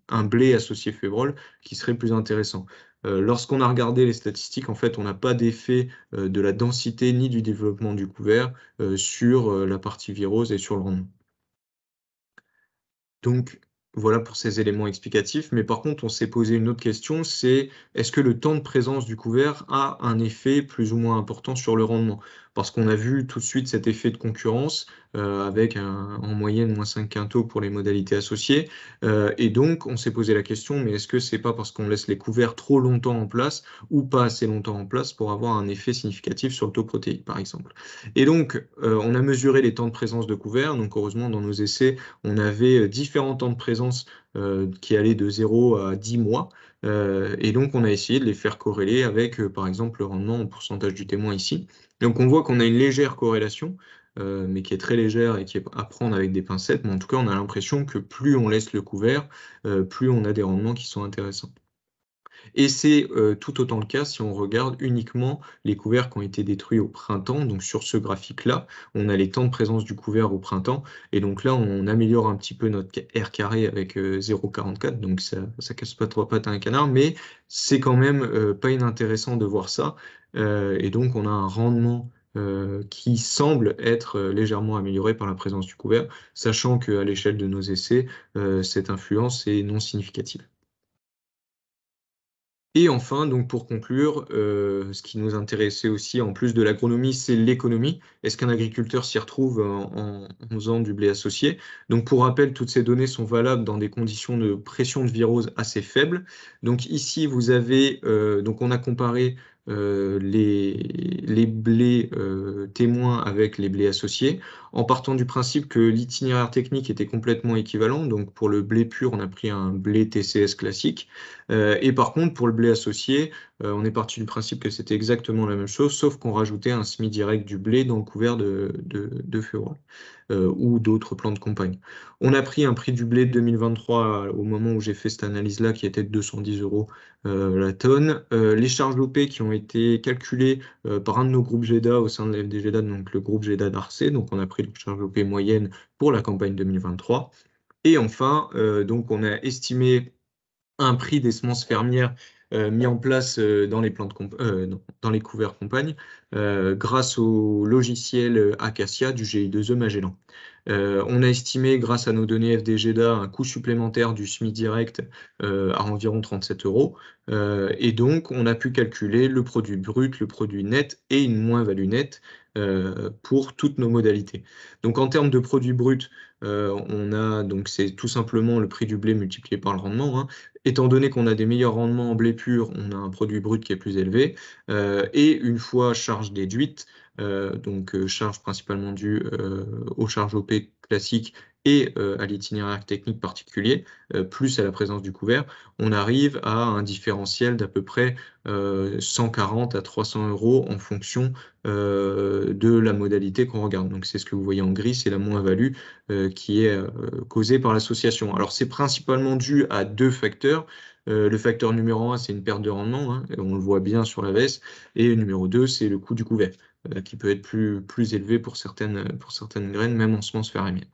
un blé associé févrole qui serait plus intéressant. Lorsqu'on a regardé les statistiques, en fait, on n'a pas d'effet de la densité ni du développement du couvert sur la partie virose et sur le rendement. Donc, voilà pour ces éléments explicatifs. Mais par contre, on s'est posé une autre question, c'est est-ce que le temps de présence du couvert a un effet plus ou moins important sur le rendement? Parce qu'on a vu tout de suite cet effet de concurrence avec en moyenne moins 5 quintaux pour les modalités associées. Et donc, on s'est posé la question, mais est-ce que c'est pas parce qu'on laisse les couverts trop longtemps en place ou pas assez longtemps en place pour avoir un effet significatif sur le taux protéique, par exemple? Et donc, on a mesuré les temps de présence de couverts. Donc, heureusement, dans nos essais, on avait différents temps de présence qui allaient de 0 à 10 mois. Et donc, on a essayé de les faire corréler avec, par exemple, le rendement en pourcentage du témoin ici. Donc, on voit qu'on a une légère corrélation, mais qui est très légère et qui est à prendre avec des pincettes. Mais en tout cas, on a l'impression que plus on laisse le couvert, plus on a des rendements qui sont intéressants. Et c'est tout autant le cas si on regarde uniquement les couverts qui ont été détruits au printemps. Donc sur ce graphique-là, on a les temps de présence du couvert au printemps. Et donc là, on améliore un petit peu notre R carré avec 0,44. Donc ça casse pas trois pattes à un canard, mais c'est quand même pas inintéressant de voir ça. Et donc on a un rendement qui semble être légèrement amélioré par la présence du couvert, sachant qu'à l'échelle de nos essais, cette influence est non significative. Et enfin, donc pour conclure, ce qui nous intéressait aussi, en plus de l'agronomie, c'est l'économie. Est-ce qu'un agriculteur s'y retrouve en faisant du blé associé? Donc pour rappel, toutes ces données sont valables dans des conditions de pression de virose assez faibles. Donc ici, vous avez, donc on a comparé les blés témoins avec les blés associés, en partant du principe que l'itinéraire technique était complètement équivalent. Donc pour le blé pur, on a pris un blé TCS classique. Et par contre, pour le blé associé, on est parti du principe que c'était exactement la même chose, sauf qu'on rajoutait un semis direct du blé dans le couvert de févrole ou d'autres plants de campagne. On a pris un prix du blé de 2023 au moment où j'ai fait cette analyse-là, qui était de 210 € la tonne. Les charges OP qui ont été calculées par un de nos groupes GEDA au sein de l'FD GEDA, donc le groupe GEDA d'Arcé. Donc on a pris la charge OP moyenne pour la campagne 2023. Et enfin, donc on a estimé un prix des semences fermières mis en place dans les dans les couverts campagne grâce au logiciel Acacia du GI2E Magellan. On a estimé, grâce à nos données FDGEDA, un coût supplémentaire du SMI direct à environ 37 €. Et donc, on a pu calculer le produit brut, le produit net et une moins-value nette pour toutes nos modalités. Donc, en termes de produit brut, donc c'est tout simplement le prix du blé multiplié par le rendement, hein. Étant donné qu'on a des meilleurs rendements en blé pur, on a un produit brut qui est plus élevé. Et une fois charge déduite, donc charge principalement due aux charges OP classiques et à l'itinéraire technique particulier, plus à la présence du couvert, on arrive à un différentiel d'à peu près 140 à 300 € en fonction de la modalité qu'on regarde. Donc c'est ce que vous voyez en gris, c'est la moins-value qui est causée par l'association. Alors c'est principalement dû à deux facteurs. Le facteur numéro 1, c'est une perte de rendement, hein, on le voit bien sur la veste, et le numéro 2, c'est le coût du couvert, qui peut être plus élevé pour certaines graines, même en semences fermières.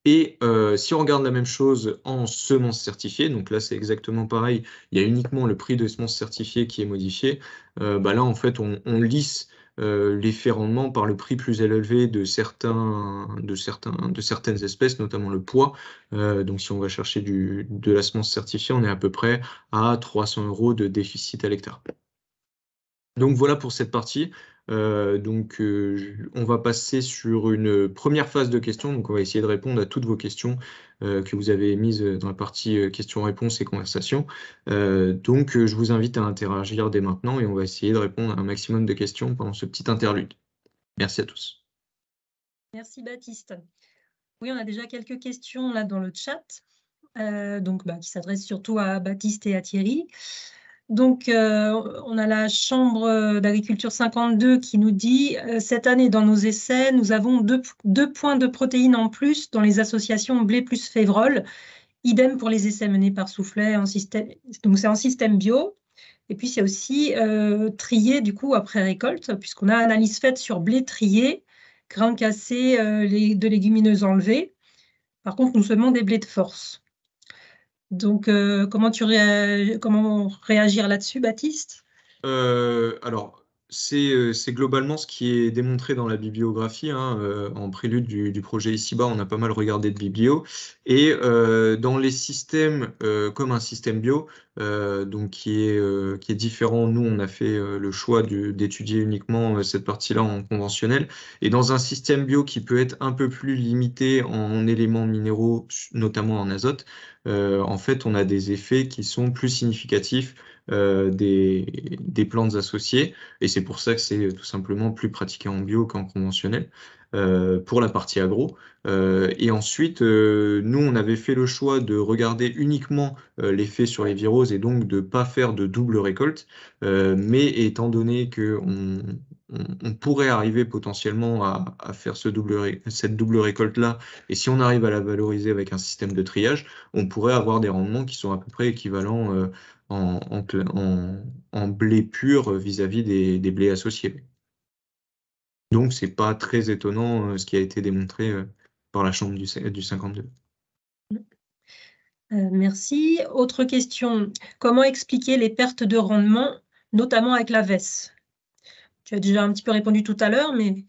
Et si on regarde la même chose en semences certifiées, donc là c'est exactement pareil, il y a uniquement le prix de semences certifiées qui est modifié. Là en fait on lisse l'effet rendement par le prix plus élevé de certaines espèces, notamment le pois. Donc si on va chercher de la semence certifiée, on est à peu près à 300 € de déficit à l'hectare. Donc voilà pour cette partie. On va passer sur une première phase de questions. Donc on va essayer de répondre à toutes vos questions que vous avez mises dans la partie questions-réponses et conversations. Je vous invite à interagir dès maintenant et on va essayer de répondre à un maximum de questions pendant ce petit interlude. Merci à tous. Merci Baptiste. Oui, on a déjà quelques questions là dans le chat, qui s'adressent surtout à Baptiste et à Thierry. Donc, on a la Chambre d'agriculture 52 qui nous dit cette année, dans nos essais, nous avons deux points de protéines en plus dans les associations blé plus févrole. Idem pour les essais menés par Soufflet, donc c'est en système bio. Et puis, c'est aussi trié, du coup, après récolte, puisqu'on a analyse faite sur blé trié, grains cassés, de légumineuses enlevées. Par contre, nous semons des blés de force. Donc, comment réagir là-dessus, Baptiste? C'est globalement ce qui est démontré dans la bibliographie. En prélude du projet ici-bas, on a pas mal regardé de biblio. Et dans les systèmes, comme un système bio, qui est différent, nous, on a fait le choix d'étudier uniquement cette partie-là en conventionnel. Et dans un système bio qui peut être un peu plus limité en éléments minéraux, notamment en azote, en fait, on a des effets qui sont plus significatifs des plantes associées, et c'est pour ça que c'est tout simplement plus pratiqué en bio qu'en conventionnel pour la partie agro. Et ensuite, nous, on avait fait le choix de regarder uniquement l'effet sur les viroses et donc de ne pas faire de double récolte, mais étant donné que on pourrait arriver potentiellement à faire cette double récolte-là, et si on arrive à la valoriser avec un système de triage, on pourrait avoir des rendements qui sont à peu près équivalents en blé pur vis-à-vis des blés associés. Donc, c'est pas très étonnant ce qui a été démontré par la Chambre du 52. Merci. Autre question. Comment expliquer les pertes de rendement, notamment avec la VES? Tu as déjà un petit peu répondu tout à l'heure, mais...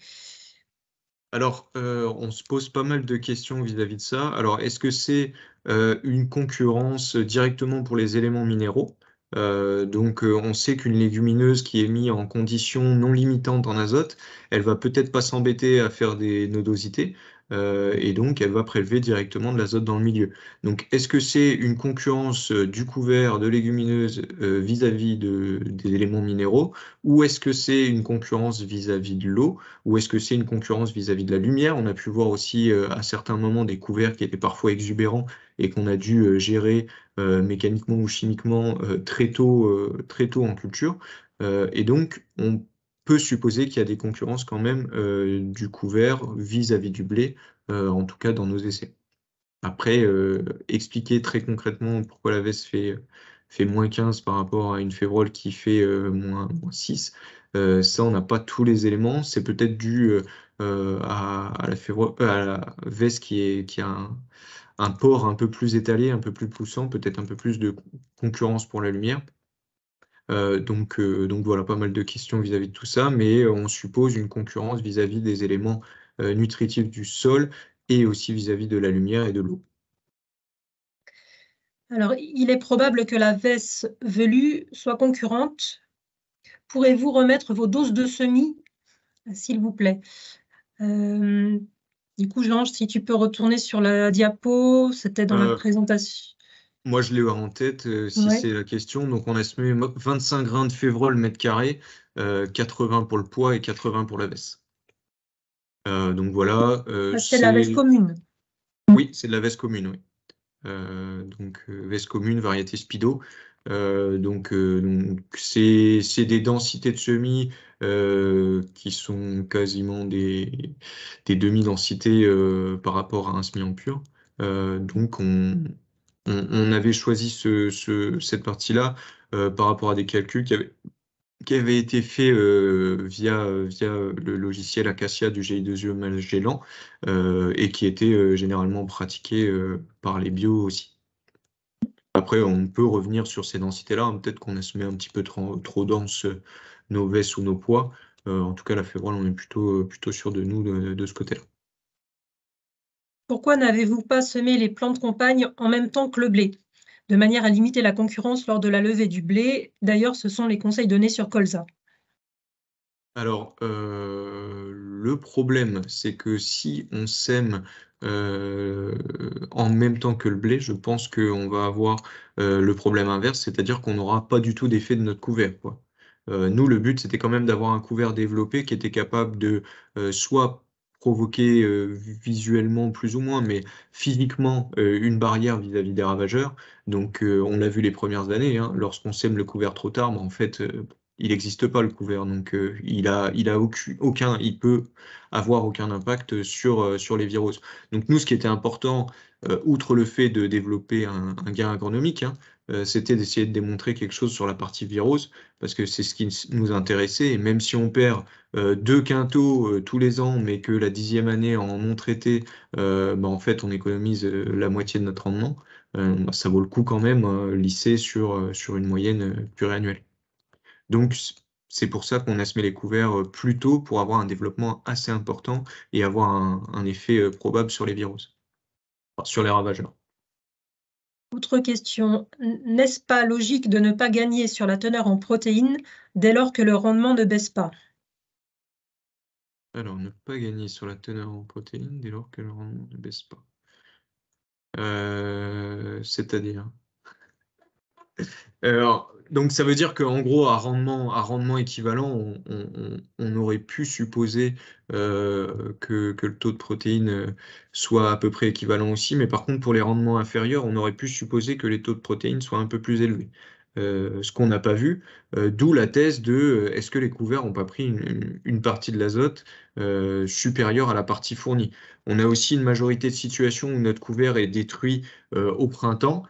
Alors, on se pose pas mal de questions vis-à-vis de ça. Alors, est-ce que c'est une concurrence directement pour les éléments minéraux? On sait qu'une légumineuse qui est mise en conditions non limitantes en azote, elle va peut-être pas s'embêter à faire des nodosités, et donc elle va prélever directement de l'azote dans le milieu. Donc, est-ce que c'est une concurrence du couvert de légumineuses vis-à-vis des éléments minéraux, ou est-ce que c'est une concurrence vis-à-vis de l'eau, ou est-ce que c'est une concurrence vis-à-vis de la lumière? On a pu voir aussi à certains moments des couverts qui étaient parfois exubérants et qu'on a dû gérer mécaniquement ou chimiquement très tôt en culture. Et donc, on peut supposer qu'il y a des concurrences quand même du couvert vis-à-vis du blé, en tout cas dans nos essais. Après, expliquer très concrètement pourquoi la veste fait moins 15 par rapport à une févrole qui fait moins 6, ça, on n'a pas tous les éléments. C'est peut-être dû à la veste qui a un port un peu plus étalé, un peu plus poussant, peut-être un peu plus de concurrence pour la lumière. Donc voilà, pas mal de questions vis-à-vis de tout ça, mais on suppose une concurrence vis-à-vis des éléments nutritifs du sol et aussi vis-à-vis de la lumière et de l'eau. Alors, il est probable que la VES velue soit concurrente. Pourrez-vous remettre vos doses de semis, s'il vous plaît? Du coup, Jean, si tu peux retourner sur la diapo, c'était dans la présentation. Moi, je l'ai en tête, si c'est la question. Donc, on a semé 25 grains de févrole mètre carré, 80 pour le pois et 80 pour la veste. Donc voilà. C'est la veste commune. Oui, c'est de la veste commune, oui. Veste commune, variété Spido. C'est des densités de semis qui sont quasiment des demi-densités par rapport à un semis en pur. On avait choisi cette partie-là par rapport à des calculs qui avaient qui avait été fait via le logiciel Acacia du GI2UE Magellan et qui était généralement pratiqué par les bio aussi. Après, on peut revenir sur ces densités-là, hein. Peut-être qu'on a semé un petit peu trop dense nos vesses ou nos pois. En tout cas, la févrole, on est plutôt sûr de nous de ce côté-là. Pourquoi n'avez-vous pas semé les plantes compagnes en même temps que le blé, de manière à limiter la concurrence lors de la levée du blé? D'ailleurs, ce sont les conseils donnés sur Colza. Alors, le problème, c'est que si on sème en même temps que le blé, je pense qu'on va avoir le problème inverse, c'est-à-dire qu'on n'aura pas du tout d'effet de notre couvert, quoi. Nous, le but, c'était quand même d'avoir un couvert développé qui était capable de soit provoquer visuellement plus ou moins, mais physiquement une barrière vis-à-vis des ravageurs. Donc, on l'a vu les premières années, hein, lorsqu'on sème le couvert trop tard, en fait, il n'existe pas le couvert, donc il peut avoir aucun impact sur les viroses. Donc nous, ce qui était important, outre le fait de développer un gain agronomique, hein, c'était d'essayer de démontrer quelque chose sur la partie virose, parce que c'est ce qui nous intéressait, et même si on perd 2 quintaux tous les ans, mais que la 10e année en non traité, en fait, on économise la moitié de notre rendement, ça vaut le coup quand même, lisser sur une moyenne pluriannuelle. Donc, c'est pour ça qu'on a semé les couverts plus tôt pour avoir un développement assez important et avoir un effet probable sur les virus, enfin, sur les ravageurs. Autre question, n'est-ce pas logique de ne pas gagner sur la teneur en protéines dès lors que le rendement ne baisse pas? Alors, ne pas gagner sur la teneur en protéines dès lors que le rendement ne baisse pas. C'est-à-dire? Donc ça veut dire qu'en gros, à rendement équivalent, on aurait pu supposer que le taux de protéines soit à peu près équivalent aussi, mais par contre, pour les rendements inférieurs, on aurait pu supposer que les taux de protéines soient un peu plus élevés. Ce qu'on n'a pas vu, d'où la thèse de est-ce que les couverts n'ont pas pris une partie de l'azote supérieure à la partie fournie. On a aussi une majorité de situations où notre couvert est détruit au printemps,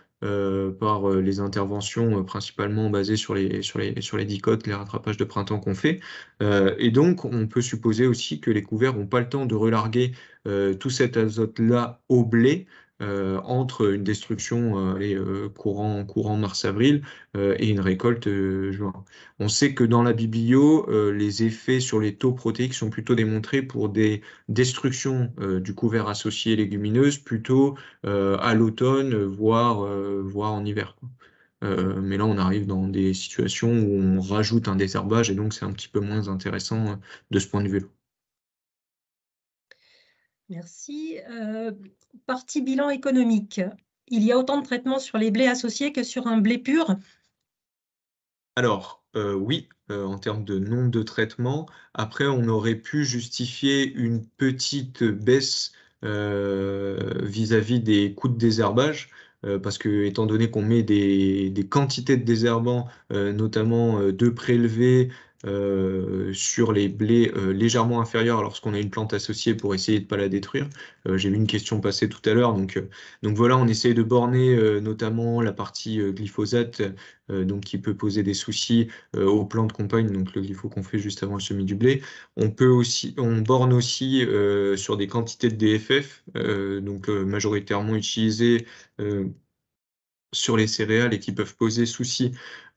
par les interventions principalement basées sur les dicotes, les rattrapages de printemps qu'on fait. Et donc, on peut supposer aussi que les couverts n'ont pas le temps de relarguer tout cet azote-là au blé entre une destruction courant mars-avril et une récolte juin. On sait que dans la biblio, les effets sur les taux protéiques sont plutôt démontrés pour des destructions du couvert associé légumineuse plutôt à l'automne, voire en hiver, quoi. Mais là, on arrive dans des situations où on rajoute un désherbage et donc c'est un petit peu moins intéressant de ce point de vue-là. Merci. Partie bilan économique. Il y a autant de traitements sur les blés associés que sur un blé pur? Alors, oui, en termes de nombre de traitements. Après, on aurait pu justifier une petite baisse vis-à-vis des coûts de désherbage, parce que étant donné qu'on met des quantités de désherbants, notamment de prélevés sur les blés légèrement inférieurs lorsqu'on a une plante associée pour essayer de ne pas la détruire. J'ai vu une question passer tout à l'heure, donc voilà, on essaye de borner notamment la partie glyphosate, donc qui peut poser des soucis aux plantes compagnes, donc le glypho qu'on fait juste avant le semis du blé. On borne aussi sur des quantités de DFF, donc majoritairement utilisées sur les céréales et qui peuvent poser souci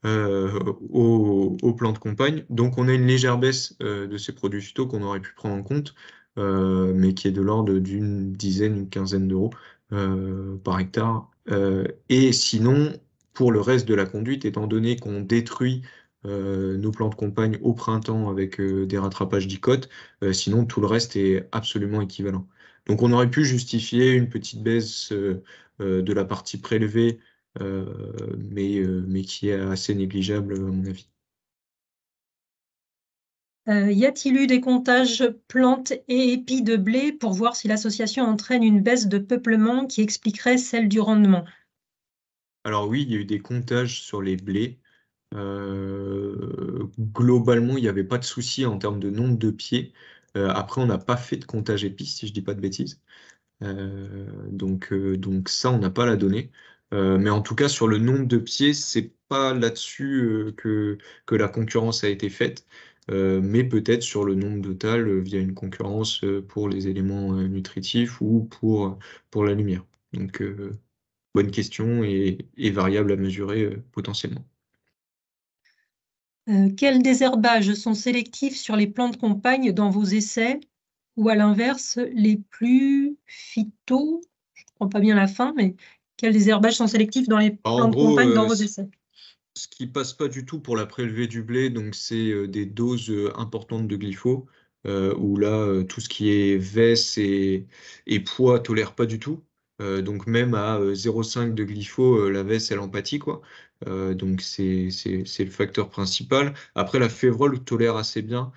aux plantes compagnes. Donc on a une légère baisse de ces produits phyto qu'on aurait pu prendre en compte, mais qui est de l'ordre d'une dizaine, une quinzaine d'euros par hectare. Et sinon, pour le reste de la conduite, étant donné qu'on détruit nos plantes compagnes au printemps avec des rattrapages d'icotes, sinon tout le reste est absolument équivalent. Donc on aurait pu justifier une petite baisse de la partie prélevée, mais qui est assez négligeable à mon avis. Y a-t-il eu des comptages plantes et épis de blé pour voir si l'association entraîne une baisse de peuplement qui expliquerait celle du rendement? Alors oui, il y a eu des comptages sur les blés. Globalement, il n'y avait pas de souci en termes de nombre de pieds. Après, on n'a pas fait de comptage épice, si je ne dis pas de bêtises. Donc ça, on n'a pas la donnée. Mais en tout cas, sur le nombre de pieds, c'est pas là-dessus que la concurrence a été faite, mais peut-être sur le nombre total via une concurrence pour les éléments nutritifs ou pour la lumière. Donc, bonne question et variable à mesurer potentiellement. Quels désherbages sont sélectifs sur les plantes compagnes dans vos essais ou à l'inverse, les plus phyto, je ne comprends pas bien la fin, mais quels désherbages sont sélectifs dans les Alors, en plantes gros, compagnes dans vos essais? ce qui passe pas du tout pour la prélevée du blé, donc c'est des doses importantes de glypho, où là, tout ce qui est vesse et poids tolère pas du tout. Donc même à 0,5 de glypho, la vesse, elle en pâtit, quoi. Donc c'est le facteur principal. Après, la févrole tolère assez bien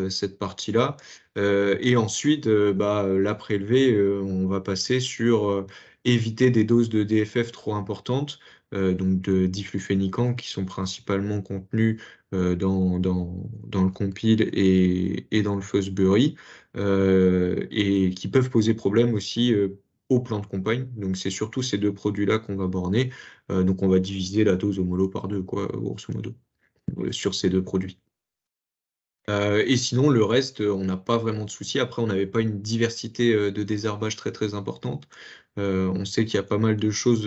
cette partie-là. Et ensuite, la prélevée, on va passer sur éviter des doses de DFF trop importantes, donc de diflufénicants qui sont principalement contenus dans le compil et dans le Fosbury, et qui peuvent poser problème aussi aux plantes compagnes. Donc c'est surtout ces deux produits-là qu'on va borner. Donc on va diviser la dose homolo par deux, quoi, grosso modo, sur ces deux produits. Et sinon, le reste, on n'a pas vraiment de soucis. Après, on n'avait pas une diversité de désherbage très très importante. On sait qu'il y a pas mal de choses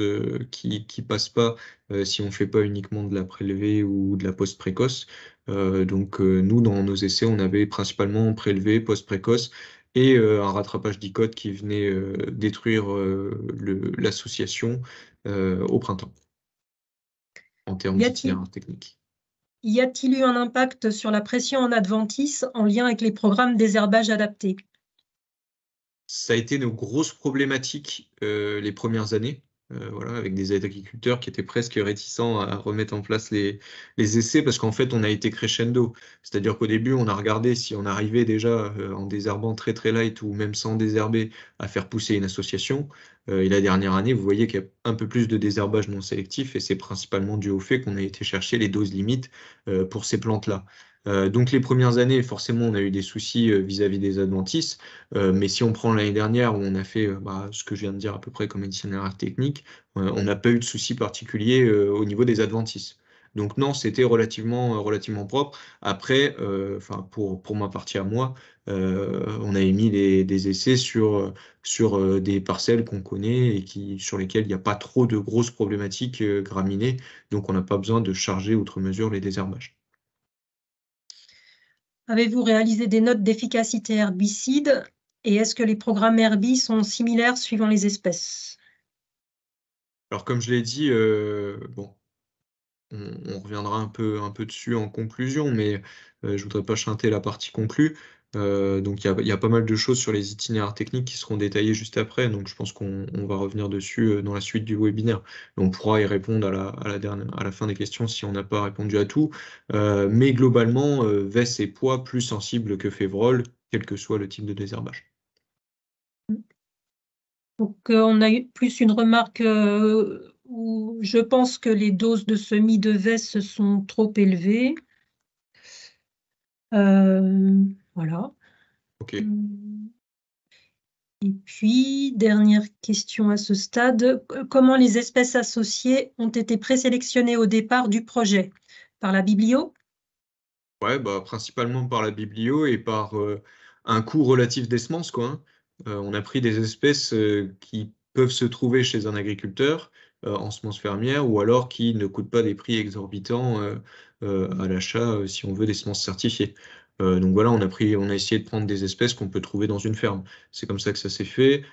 qui passent pas si on fait pas uniquement de la prélevée ou de la post-précoce. Donc nous, dans nos essais, on avait principalement prélevé, post-précoce et un rattrapage d'icote qui venait détruire l'association au printemps en termes d'itinéraire technique. Y a-t-il eu un impact sur la pression en adventice en lien avec les programmes désherbage adaptés? Ça a été nos grosses problématiques les premières années, voilà, avec des agriculteurs qui étaient presque réticents à remettre en place les essais parce qu'en fait, on a été crescendo. C'est-à-dire qu'au début, on a regardé si on arrivait déjà en désherbant très très light ou même sans désherber à faire pousser une association. Et la dernière année, vous voyez qu'il y a un peu plus de désherbage non sélectif et c'est principalement dû au fait qu'on a été chercher les doses limites pour ces plantes-là. Donc les premières années, forcément, on a eu des soucis vis-à-vis des adventices. Mais si on prend l'année dernière où on a fait ce que je viens de dire à peu près comme itinéraire technique, on n'a pas eu de soucis particuliers au niveau des adventices. Donc non, c'était relativement propre. Après, pour ma partie à moi, on a émis des essais sur des parcelles qu'on connaît et sur lesquelles il n'y a pas trop de grosses problématiques graminées. Donc on n'a pas besoin de charger outre mesure les désherbages. Avez-vous réalisé des notes d'efficacité herbicide et est-ce que les programmes Herbie sont similaires suivant les espèces? Alors comme je l'ai dit, bon, on reviendra un peu dessus en conclusion, mais je voudrais pas chanter la partie conclue. Donc il y a pas mal de choses sur les itinéraires techniques qui seront détaillés juste après, donc je pense qu'on va revenir dessus dans la suite du webinaire. On pourra y répondre à la fin des questions si on n'a pas répondu à tout. Mais globalement, vesse et poids plus sensibles que févrole, quel que soit le type de désherbage. Donc, on a eu plus une remarque où je pense que les doses de semis de veste sont trop élevées. Voilà. Ok. Et puis, dernière question à ce stade, comment les espèces associées ont été présélectionnées au départ du projet? Par la biblio? Ouais, principalement par la biblio et par un coût relatif des semences, quoi, hein. On a pris des espèces qui peuvent se trouver chez un agriculteur en semences fermières ou alors qui ne coûtent pas des prix exorbitants à l'achat si on veut des semences certifiées. Donc voilà, on a essayé de prendre des espèces qu'on peut trouver dans une ferme. C'est comme ça que ça s'est fait,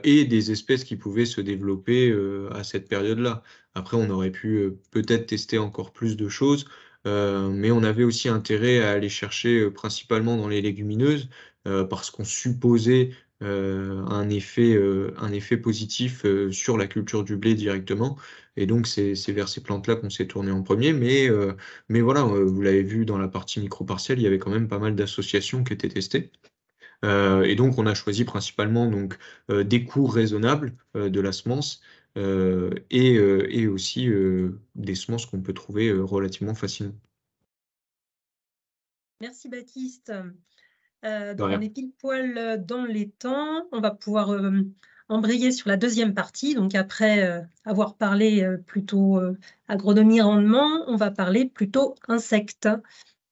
et des espèces qui pouvaient se développer à cette période-là. Après, on aurait pu peut-être tester encore plus de choses. Mais on avait aussi intérêt à aller chercher principalement dans les légumineuses parce qu'on supposait un effet positif sur la culture du blé directement. Et donc, c'est vers ces plantes-là qu'on s'est tourné en premier. Mais voilà, vous l'avez vu dans la partie micro-partielle, il y avait quand même pas mal d'associations qui étaient testées. Et donc, on a choisi principalement donc, des coûts raisonnables de la semence et aussi des semences qu'on peut trouver relativement facilement. Merci Baptiste. De Donc on rien. est pile poil dans les temps. On va pouvoir embrayer sur la deuxième partie. Donc après avoir parlé plutôt agronomie rendement, on va parler plutôt insectes.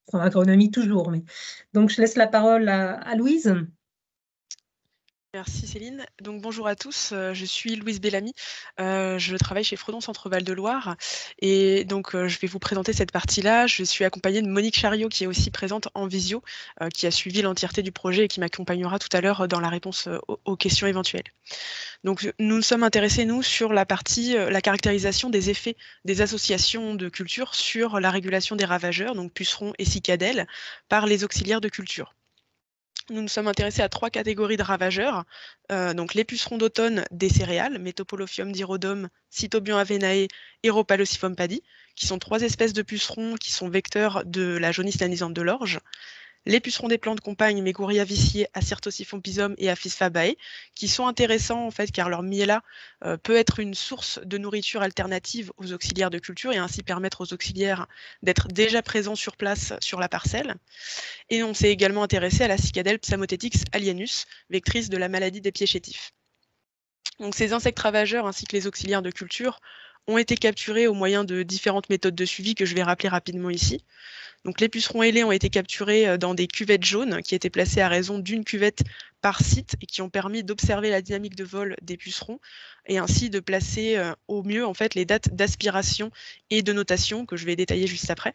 Enfin, agronomie toujours. Mais... Donc je laisse la parole à Louise. Merci Céline. Donc bonjour à tous, je suis Louise Bellamy, je travaille chez Fredon Centre Val de Loire et donc je vais vous présenter cette partie-là. Je suis accompagnée de Monique Chariot qui est aussi présente en visio, qui a suivi l'entièreté du projet et qui m'accompagnera tout à l'heure dans la réponse aux questions éventuelles. Donc nous nous sommes intéressés, nous, sur la partie, la caractérisation des effets des associations de culture sur la régulation des ravageurs, donc pucerons et cicadelles, par les auxiliaires de culture. Nous nous sommes intéressés à 3 catégories de ravageurs, donc les pucerons d'automne des céréales, Metopolophium dirodum, Cytobion avenae et Rhopalocifum padi, qui sont 3 espèces de pucerons qui sont vecteurs de la jaunisse nanisante de l'orge. Les pucerons des plantes compagnes, Megoria viciae, Acyrtosiphon pisum et Aphis fabae, qui sont intéressants en fait car leur miella peut être une source de nourriture alternative aux auxiliaires de culture et ainsi permettre aux auxiliaires d'être déjà présents sur place sur la parcelle. Et on s'est également intéressé à la cicadelle Psammothethix alienus, vectrice de la maladie des pieds chétifs. Donc ces insectes ravageurs ainsi que les auxiliaires de culture ont été capturés au moyen de différentes méthodes de suivi que je vais rappeler rapidement ici. Donc les pucerons ailés ont été capturés dans des cuvettes jaunes qui étaient placées à raison d'une cuvette par site et qui ont permis d'observer la dynamique de vol des pucerons et ainsi de placer au mieux en fait les dates d'aspiration et de notation que je vais détailler juste après.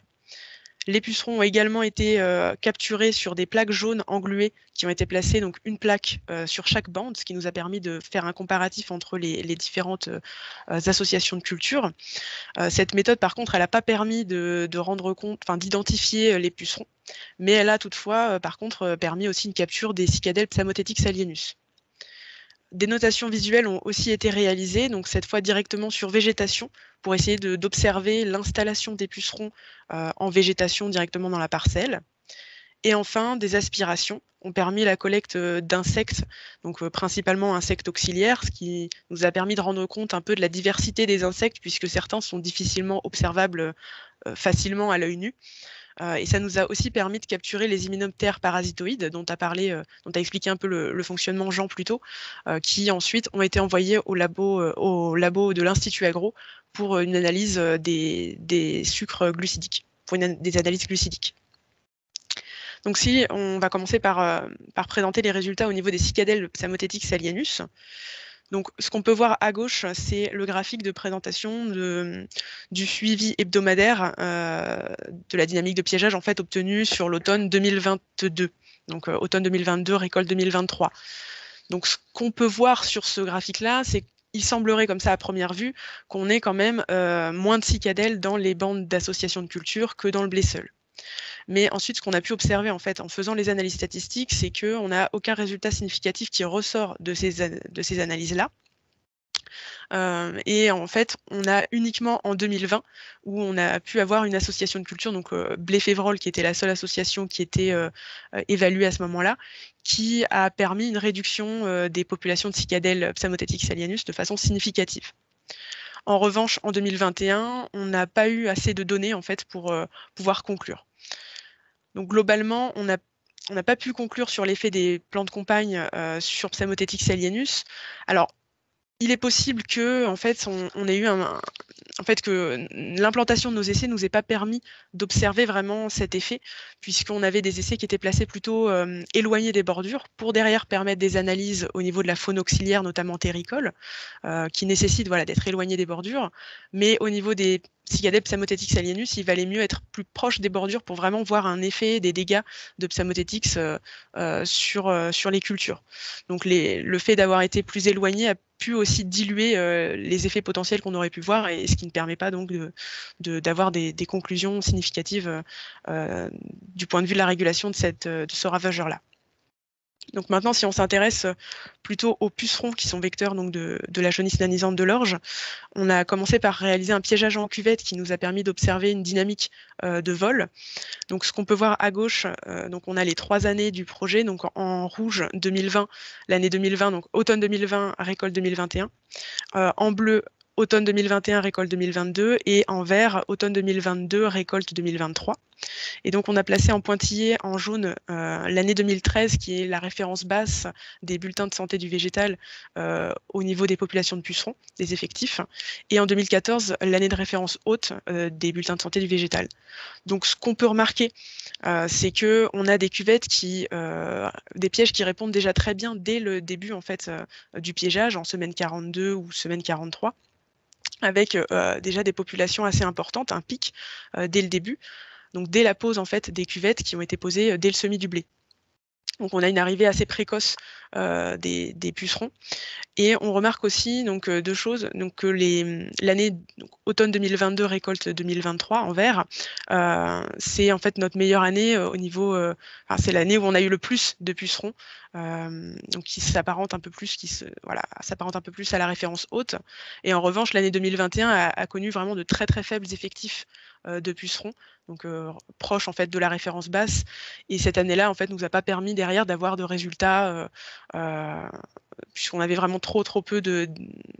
Les pucerons ont également été capturés sur des plaques jaunes engluées qui ont été placées, donc une plaque sur chaque bande, ce qui nous a permis de faire un comparatif entre les différentes associations de culture. Cette méthode, par contre, elle n'a pas permis de rendre compte, enfin d'identifier les pucerons, mais elle a toutefois, par contre, permis aussi une capture des cicadelles Psammothethix alienus. Des notations visuelles ont aussi été réalisées, donc cette fois directement sur végétation, pour essayer d'observer l'installation des pucerons en végétation directement dans la parcelle. Et enfin, des aspirations ont permis la collecte d'insectes, donc principalement insectes auxiliaires, ce qui nous a permis de rendre compte un peu de la diversité des insectes, puisque certains sont difficilement observables facilement à l'œil nu. Et ça nous a aussi permis de capturer les hyménoptères parasitoïdes dont a expliqué un peu le fonctionnement Jean plus tôt, qui ensuite ont été envoyés au labo de l'Institut Agro pour une analyse des sucres glucidiques, pour des analyses glucidiques. Donc si on va commencer par présenter les résultats au niveau des cicadelles Psammothethix alienus. Donc, ce qu'on peut voir à gauche, c'est le graphique de présentation du suivi hebdomadaire de la dynamique de piégeage en fait obtenu sur l'automne 2022. Donc, automne 2022, récolte 2023. Donc, ce qu'on peut voir sur ce graphique-là, c'est qu'il semblerait comme ça à première vue qu'on ait quand même moins de cicadelles dans les bandes d'associations de culture que dans le blé seul. Mais ensuite, ce qu'on a pu observer en fait en faisant les analyses statistiques, c'est qu'on n'a aucun résultat significatif qui ressort de ces analyses-là. Et en fait, on a uniquement en 2020 où on a pu avoir une association de culture, donc Blé-Févrole, qui était la seule association qui était évaluée à ce moment-là, qui a permis une réduction des populations de cicadelles Psammothethix alienus de façon significative. En revanche, en 2021, on n'a pas eu assez de données en fait pour pouvoir conclure. Donc globalement, on n'a pas pu conclure sur l'effet des plantes compagnes sur Psammothethix alienus. Alors, il est possible que, en fait, on ait eu que l'implantation de nos essais nous ait pas permis d'observer vraiment cet effet, puisqu'on avait des essais qui étaient placés plutôt éloignés des bordures, pour derrière permettre des analyses au niveau de la faune auxiliaire, notamment terricole, qui nécessitent d'être éloignés des bordures, mais au niveau des cicadelles Psammothethix alienus, il valait mieux être plus proche des bordures pour vraiment voir un effet des dégâts de Psammothethix sur les cultures. Donc le fait d'avoir été plus éloigné a pu aussi diluer les effets potentiels qu'on aurait pu voir, et ce qui ne permet pas donc d'avoir des conclusions significatives du point de vue de la régulation de ce ravageur-là. Donc maintenant, si on s'intéresse plutôt aux pucerons qui sont vecteurs donc de la jaunisse nanisante de l'orge, on a commencé par réaliser un piégeage en cuvette qui nous a permis d'observer une dynamique de vol. Donc ce qu'on peut voir à gauche, donc on a les 3 années du projet, donc en rouge 2020, l'année 2020, donc automne 2020, récolte 2021. En bleu, automne 2021, récolte 2022, et en vert, automne 2022, récolte 2023. Et donc, on a placé en pointillé en jaune l'année 2013, qui est la référence basse des bulletins de santé du végétal au niveau des populations de pucerons, des effectifs, et en 2014, l'année de référence haute des bulletins de santé du végétal. Donc, ce qu'on peut remarquer, c'est qu'on a des cuvettes des pièges qui répondent déjà très bien dès le début en fait, du piégeage, en semaine 42 ou semaine 43, avec déjà des populations assez importantes, un pic dès le début. Donc dès la pose en fait des cuvettes qui ont été posées dès le semis du blé. Donc on a une arrivée assez précoce des pucerons. Et on remarque aussi donc, deux choses, donc que l'année automne 2022, récolte 2023 en vert, c'est en fait notre meilleure année au niveau, c'est l'année où on a eu le plus de pucerons, donc qui s'apparente un peu plus, s'apparente un peu plus à la référence haute. Et en revanche, l'année 2021 a connu vraiment de très très faibles effectifs de pucerons, donc proche en fait de la référence basse. Et cette année-là, en fait, nous a pas permis derrière d'avoir de résultats, puisqu'on avait vraiment trop peu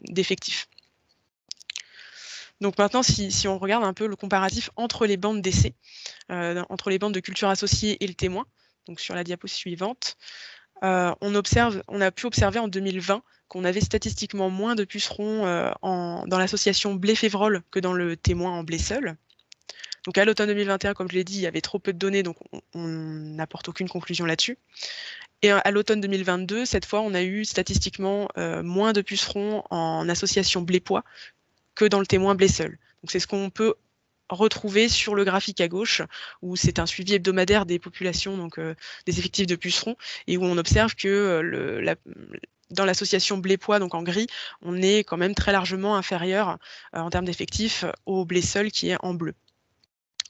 d'effectifs. Donc maintenant, si on regarde un peu le comparatif entre les bandes d'essai, entre les bandes de culture associée et le témoin, donc sur la diapo suivante, on a pu observer en 2020 qu'on avait statistiquement moins de pucerons dans l'association blé-févrole que dans le témoin en blé seul. Donc à l'automne 2021, comme je l'ai dit, il y avait trop peu de données, donc on n'apporte aucune conclusion là-dessus. Et à l'automne 2022, cette fois, on a eu statistiquement moins de pucerons en association blé-pois que dans le témoin blé seul. Donc c'est ce qu'on peut retrouver sur le graphique à gauche, où c'est un suivi hebdomadaire des populations, donc des effectifs de pucerons, et où on observe que dans l'association blé-pois, donc en gris, on est quand même très largement inférieur en termes d'effectifs au blé seul qui est en bleu.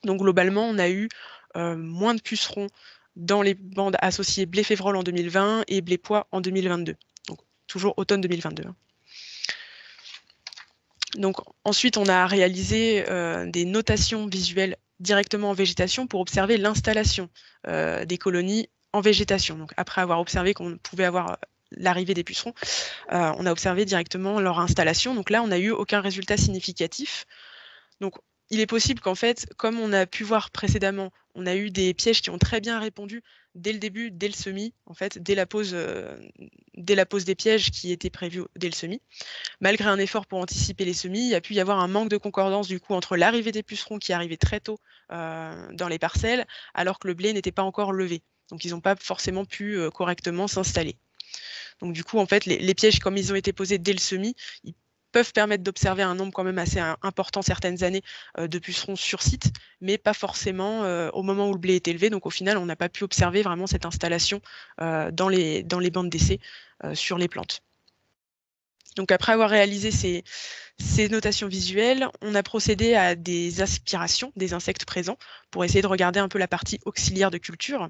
Donc globalement, on a eu moins de pucerons dans les bandes associées blé-févrole en 2020 et blé-pois en 2022. Donc toujours automne 2022. Donc ensuite, on a réalisé des notations visuelles directement en végétation pour observer l'installation des colonies en végétation. Donc après avoir observé qu'on pouvait avoir l'arrivée des pucerons, on a observé directement leur installation. Donc là, on n'a eu aucun résultat significatif. Donc il est possible qu'en fait, comme on a pu voir précédemment, on a eu des pièges qui ont très bien répondu dès le début, dès le semis, en fait, dès la pose des pièges qui étaient prévus dès le semis. Malgré un effort pour anticiper les semis, il y a pu y avoir un manque de concordance du coup entre l'arrivée des pucerons qui arrivaient très tôt dans les parcelles, alors que le blé n'était pas encore levé. Donc ils n'ont pas forcément pu correctement s'installer. Donc du coup, en fait, les pièges, comme ils ont été posés dès le semis, ils peuvent permettre d'observer un nombre quand même assez important certaines années de pucerons sur site, mais pas forcément au moment où le blé est élevé. Donc au final, on n'a pas pu observer vraiment cette installation dans les bandes d'essai sur les plantes. Donc après avoir réalisé ces notations visuelles, on a procédé à des aspirations des insectes présents pour essayer de regarder un peu la partie auxiliaire de culture.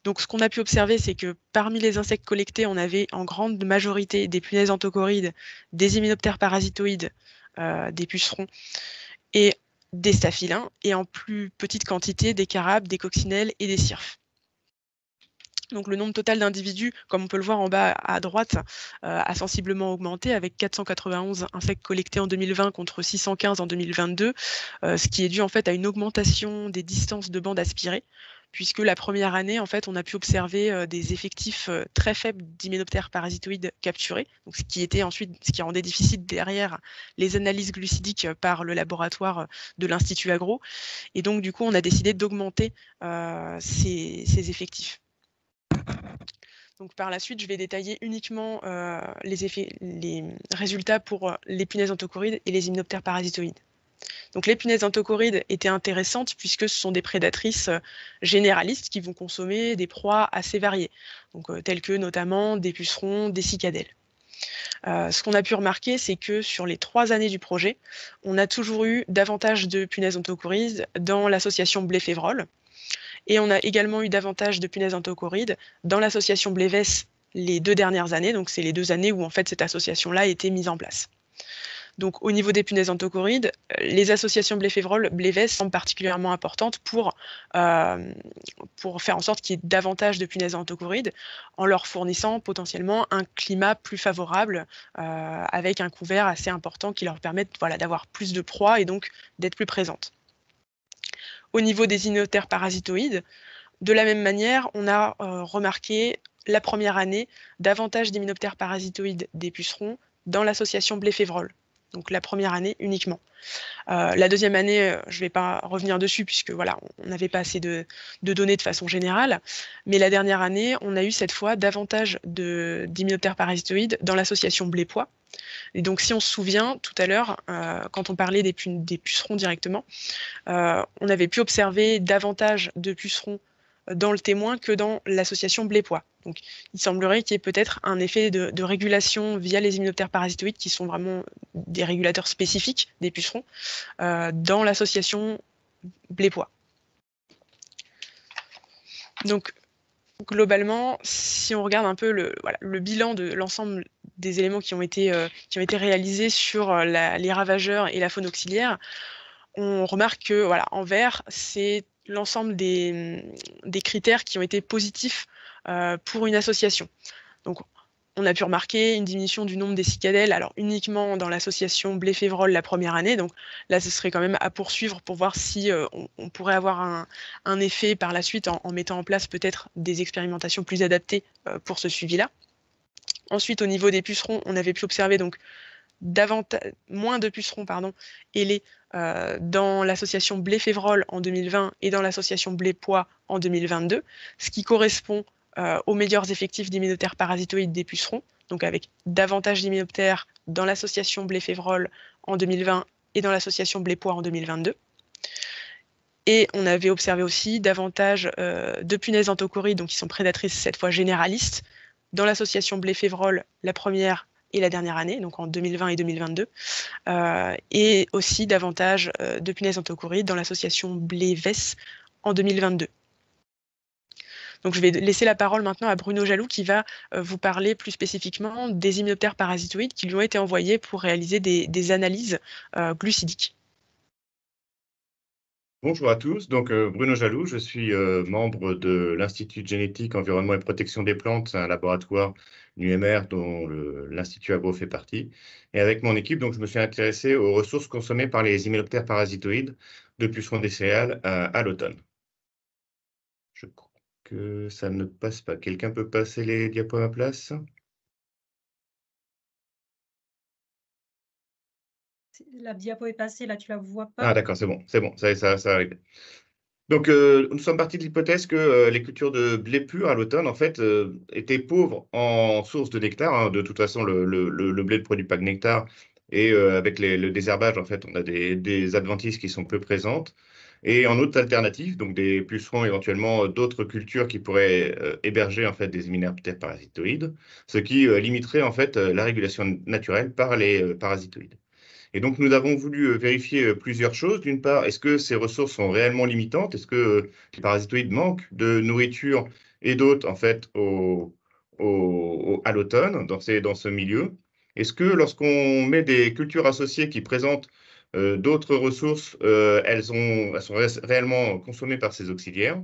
Donc ce qu'on a pu observer, c'est que parmi les insectes collectés, on avait en grande majorité des punaises entochorides, des hyménoptères parasitoïdes, des pucerons et des staphylins, et en plus petite quantité des carabes, des coccinelles et des cirfes. Donc le nombre total d'individus, comme on peut le voir en bas à droite, a sensiblement augmenté avec 491 insectes collectés en 2020 contre 615 en 2022, ce qui est dû en fait à une augmentation des distances de bandes aspirées, puisque la première année, en fait, on a pu observer des effectifs très faibles d'hyménoptères parasitoïdes capturés, donc ce qui rendait difficile derrière les analyses glucidiques par le laboratoire de l'Institut Agro. Et donc, du coup, on a décidé d'augmenter ces effectifs. Donc par la suite, je vais détailler uniquement les résultats pour les punaises entochorides et les hyménoptères parasitoïdes. Donc les punaises entochorides étaient intéressantes puisque ce sont des prédatrices généralistes qui vont consommer des proies assez variées, donc telles que notamment des pucerons, des cicadelles. Ce qu'on a pu remarquer, c'est que sur les 3 années du projet, on a toujours eu davantage de punaises entochorides dans l'association blé-févrole. Et on a également eu davantage de punaises entochorides dans l'association blé-vesse les 2 dernières années, donc c'est les 2 années où en fait cette association-là a été mise en place. Donc au niveau des punaises entochorides, les associations blé-févrole, blé-vesse sont particulièrement importantes pour faire en sorte qu'il y ait davantage de punaises entochorides en leur fournissant potentiellement un climat plus favorable avec un couvert assez important qui leur permette d'avoir plus de proies et donc d'être plus présentes. Au niveau des hyménoptères parasitoïdes, de la même manière, on a remarqué la première année davantage d'hyménoptères parasitoïdes des pucerons dans l'association blé-févrole. Donc la première année uniquement. La deuxième année, je ne vais pas revenir dessus puisque voilà, on n'avait pas assez de données de façon générale. Mais la dernière année, on a eu cette fois davantage d'hyménoptères parasitoïdes dans l'association blé-pois. Et donc si on se souvient tout à l'heure, quand on parlait des pucerons directement, on avait pu observer davantage de pucerons dans le témoin que dans l'association blé-pois. Donc il semblerait qu'il y ait peut-être un effet de régulation via les hyménoptères parasitoïdes qui sont vraiment des régulateurs spécifiques des pucerons dans l'association blé-pois. Donc globalement, si on regarde un peu le bilan de l'ensemble des éléments qui ont été réalisés sur les ravageurs et la faune auxiliaire, on remarque que en vert, c'est l'ensemble des critères qui ont été positifs pour une association. Donc, on a pu remarquer une diminution du nombre des cicadelles, alors uniquement dans l'association blé-févrole la première année. Donc là, ce serait quand même à poursuivre pour voir si on pourrait avoir un effet par la suite en mettant en place peut-être des expérimentations plus adaptées pour ce suivi-là. Ensuite, au niveau des pucerons, on avait pu observer donc moins de pucerons ailés dans l'association blé-févrole en 2020 et dans l'association blé-pois en 2022, ce qui correspond aux meilleurs effectifs d'hyménoptères parasitoïdes des pucerons, donc avec davantage d'hyménoptères dans l'association blé-févrole en 2020 et dans l'association blé-pois en 2022. Et on avait observé aussi davantage de punaises entochorides, donc qui sont prédatrices cette fois généralistes, dans l'association blé-févrole la première et la dernière année, donc en 2020 et 2022, et aussi davantage de punaises entochorides dans l'association blé-vesse en 2022. Donc je vais laisser la parole maintenant à Bruno Jaloux qui va vous parler plus spécifiquement des hyménoptères parasitoïdes qui lui ont été envoyés pour réaliser des analyses glucidiques. Bonjour à tous, donc Bruno Jaloux, je suis membre de l'Institut de génétique, environnement et protection des plantes, c'est un laboratoire UMR dont l'Institut Agro fait partie. Et avec mon équipe, donc, je me suis intéressé aux ressources consommées par les hyménoptères parasitoïdes de pucerons des céréales à l'automne. Je crois que ça ne passe pas. Quelqu'un peut passer les diapos à ma place? La diapo est passée, là, tu la vois pas. Ah d'accord, c'est bon, ça arrive. Donc, nous sommes partis de l'hypothèse que les cultures de blé pur à l'automne, en fait, étaient pauvres en sources de nectar. Hein. De toute façon, le blé ne produit pas de nectar. Et avec le désherbage, en fait, on a des adventices qui sont peu présentes. Et en autre alternative, donc des pucerons, éventuellement d'autres cultures qui pourraient héberger en fait des hyménoptères parasitoïdes, ce qui limiterait en fait la régulation naturelle par les parasitoïdes. Et donc, nous avons voulu vérifier plusieurs choses. D'une part, est-ce que ces ressources sont réellement limitantes? Est-ce que les parasitoïdes manquent de nourriture et d'autres, en fait, à l'automne, dans ce milieu? Est-ce que lorsqu'on met des cultures associées qui présentent d'autres ressources, elles sont réellement consommées par ces auxiliaires?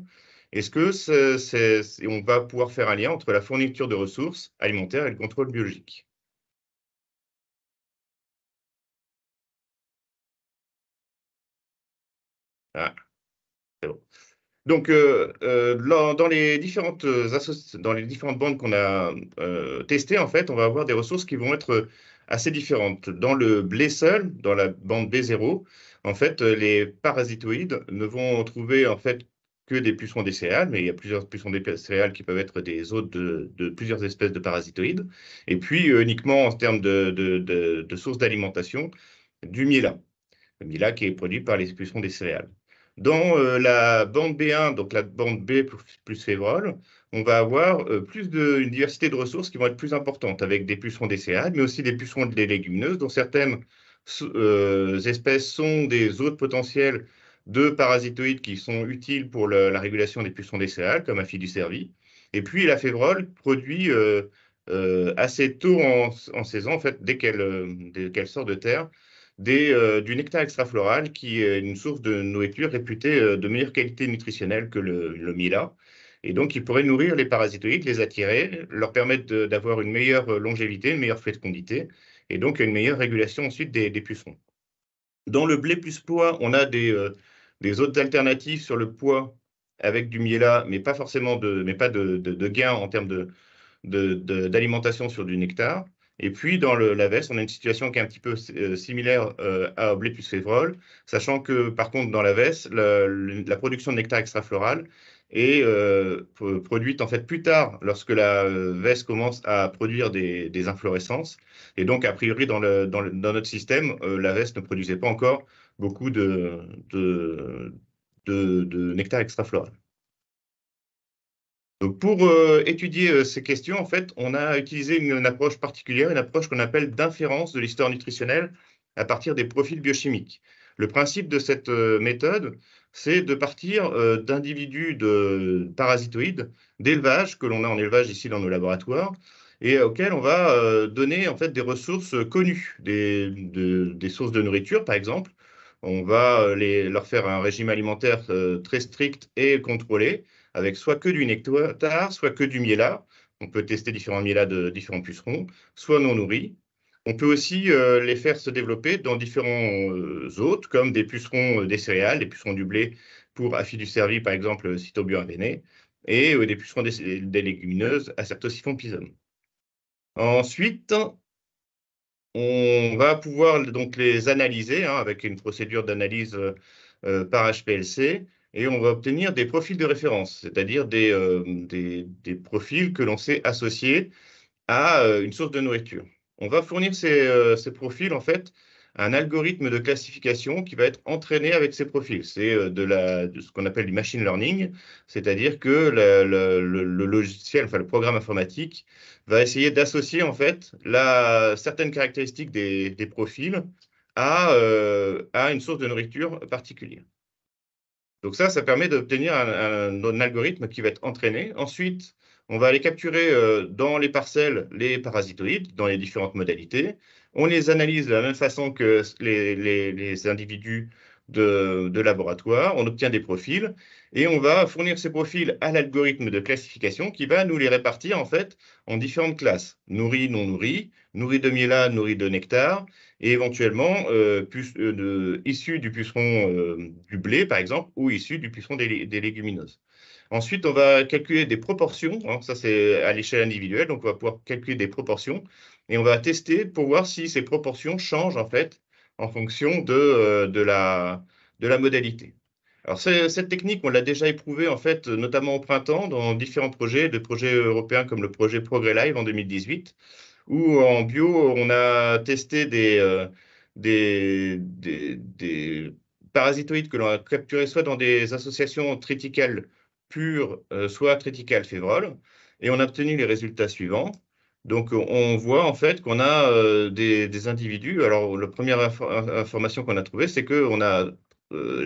Est-ce que on va pouvoir faire un lien entre la fourniture de ressources alimentaires et le contrôle biologique? Ah, c'est bon. Donc, dans les différentes bandes qu'on a testées, en fait, on va avoir des ressources qui vont être assez différentes. Dans le blé seul, dans la bande B0, en fait, les parasitoïdes ne vont trouver en fait que des pucerons des céréales, mais il y a plusieurs pucerons des céréales qui peuvent être des hôtes de plusieurs espèces de parasitoïdes. Et puis, uniquement en termes de sources d'alimentation, du miela. Le miela qui est produit par les pucerons des céréales. Dans la bande B1, donc la bande B plus févrole, on va avoir une diversité de ressources qui vont être plus importantes, avec des pucerons des céréales, mais aussi des pucerons des légumineuses, dont certaines espèces sont des hôtes potentiels de parasitoïdes qui sont utiles pour la régulation des pucerons des céréales, comme Aphiducervi. Et puis la févrole produit assez tôt en saison, en fait, dès qu'elle sort de terre, du nectar extrafloral qui est une source de nourriture réputée de meilleure qualité nutritionnelle que le miela. Et donc, il pourrait nourrir les parasitoïdes, les attirer, leur permettre d'avoir une meilleure longévité, une meilleure fécondité, et donc une meilleure régulation ensuite des pucerons. Dans le blé plus pois, on a des autres alternatives sur le pois avec du miela, mais pas forcément de gain en termes d'alimentation sur du nectar. Et puis, dans la veste, on a une situation qui est un petit peu similaire à blé plus févrole, sachant que, par contre, dans la veste, la production de nectar extrafloral est produite en fait plus tard, lorsque la veste commence à produire des inflorescences. Et donc, a priori, dans notre système, la veste ne produisait pas encore beaucoup de nectar extrafloral. Donc pour étudier ces questions, en fait, on a utilisé une approche particulière, une approche qu'on appelle d'inférence de l'histoire nutritionnelle à partir des profils biochimiques. Le principe de cette méthode, c'est de partir d'individus de parasitoïdes d'élevage, que l'on a en élevage ici dans nos laboratoires, et auxquels on va donner en fait des ressources connues, des sources de nourriture, par exemple. On va leur faire un régime alimentaire très strict et contrôlé, avec soit que du nectar, soit que du miela. On peut tester différents mielas de différents pucerons, soit non nourris. On peut aussi les faire se développer dans différents hôtes, comme des pucerons des céréales, des pucerons du blé pour Aphidus cervi, par exemple, Cytobio avene, et des pucerons des légumineuses, Acertosiphon pisum. Ensuite, on va pouvoir donc les analyser avec une procédure d'analyse par HPLC, et on va obtenir des profils de référence, c'est-à-dire des profils que l'on sait associer à une source de nourriture. On va fournir ces profils, en fait, à un algorithme de classification qui va être entraîné avec ces profils. C'est de ce qu'on appelle du machine learning, c'est-à-dire que le logiciel, enfin le programme informatique, va essayer d'associer, en fait, certaines caractéristiques des profils à une source de nourriture particulière. Donc ça permet d'obtenir un algorithme qui va être entraîné. Ensuite, on va aller capturer dans les parcelles les parasitoïdes, dans les différentes modalités. On les analyse de la même façon que les individus de laboratoire. On obtient des profils et on va fournir ces profils à l'algorithme de classification qui va nous les répartir en fait en différentes classes. Nourris, non nourris, nourris de miela, nourris de nectar, et éventuellement issus du puceron du blé, par exemple, ou issus du puceron des légumineuses. Ensuite, on va calculer des proportions, ça c'est à l'échelle individuelle, donc on va pouvoir calculer des proportions, et on va tester pour voir si ces proportions changent en fait en fonction de la modalité. Alors cette technique, on l'a déjà éprouvée en fait, notamment au printemps, dans différents projets, des projets européens comme le projet Progrès Live en 2018, où en bio, on a testé des parasitoïdes que l'on a capturés soit dans des associations triticales pures, soit triticales févroles, et on a obtenu les résultats suivants. Donc, on voit en fait qu'on a des individus. Alors, la première information qu'on a trouvée, c'est qu'on n'a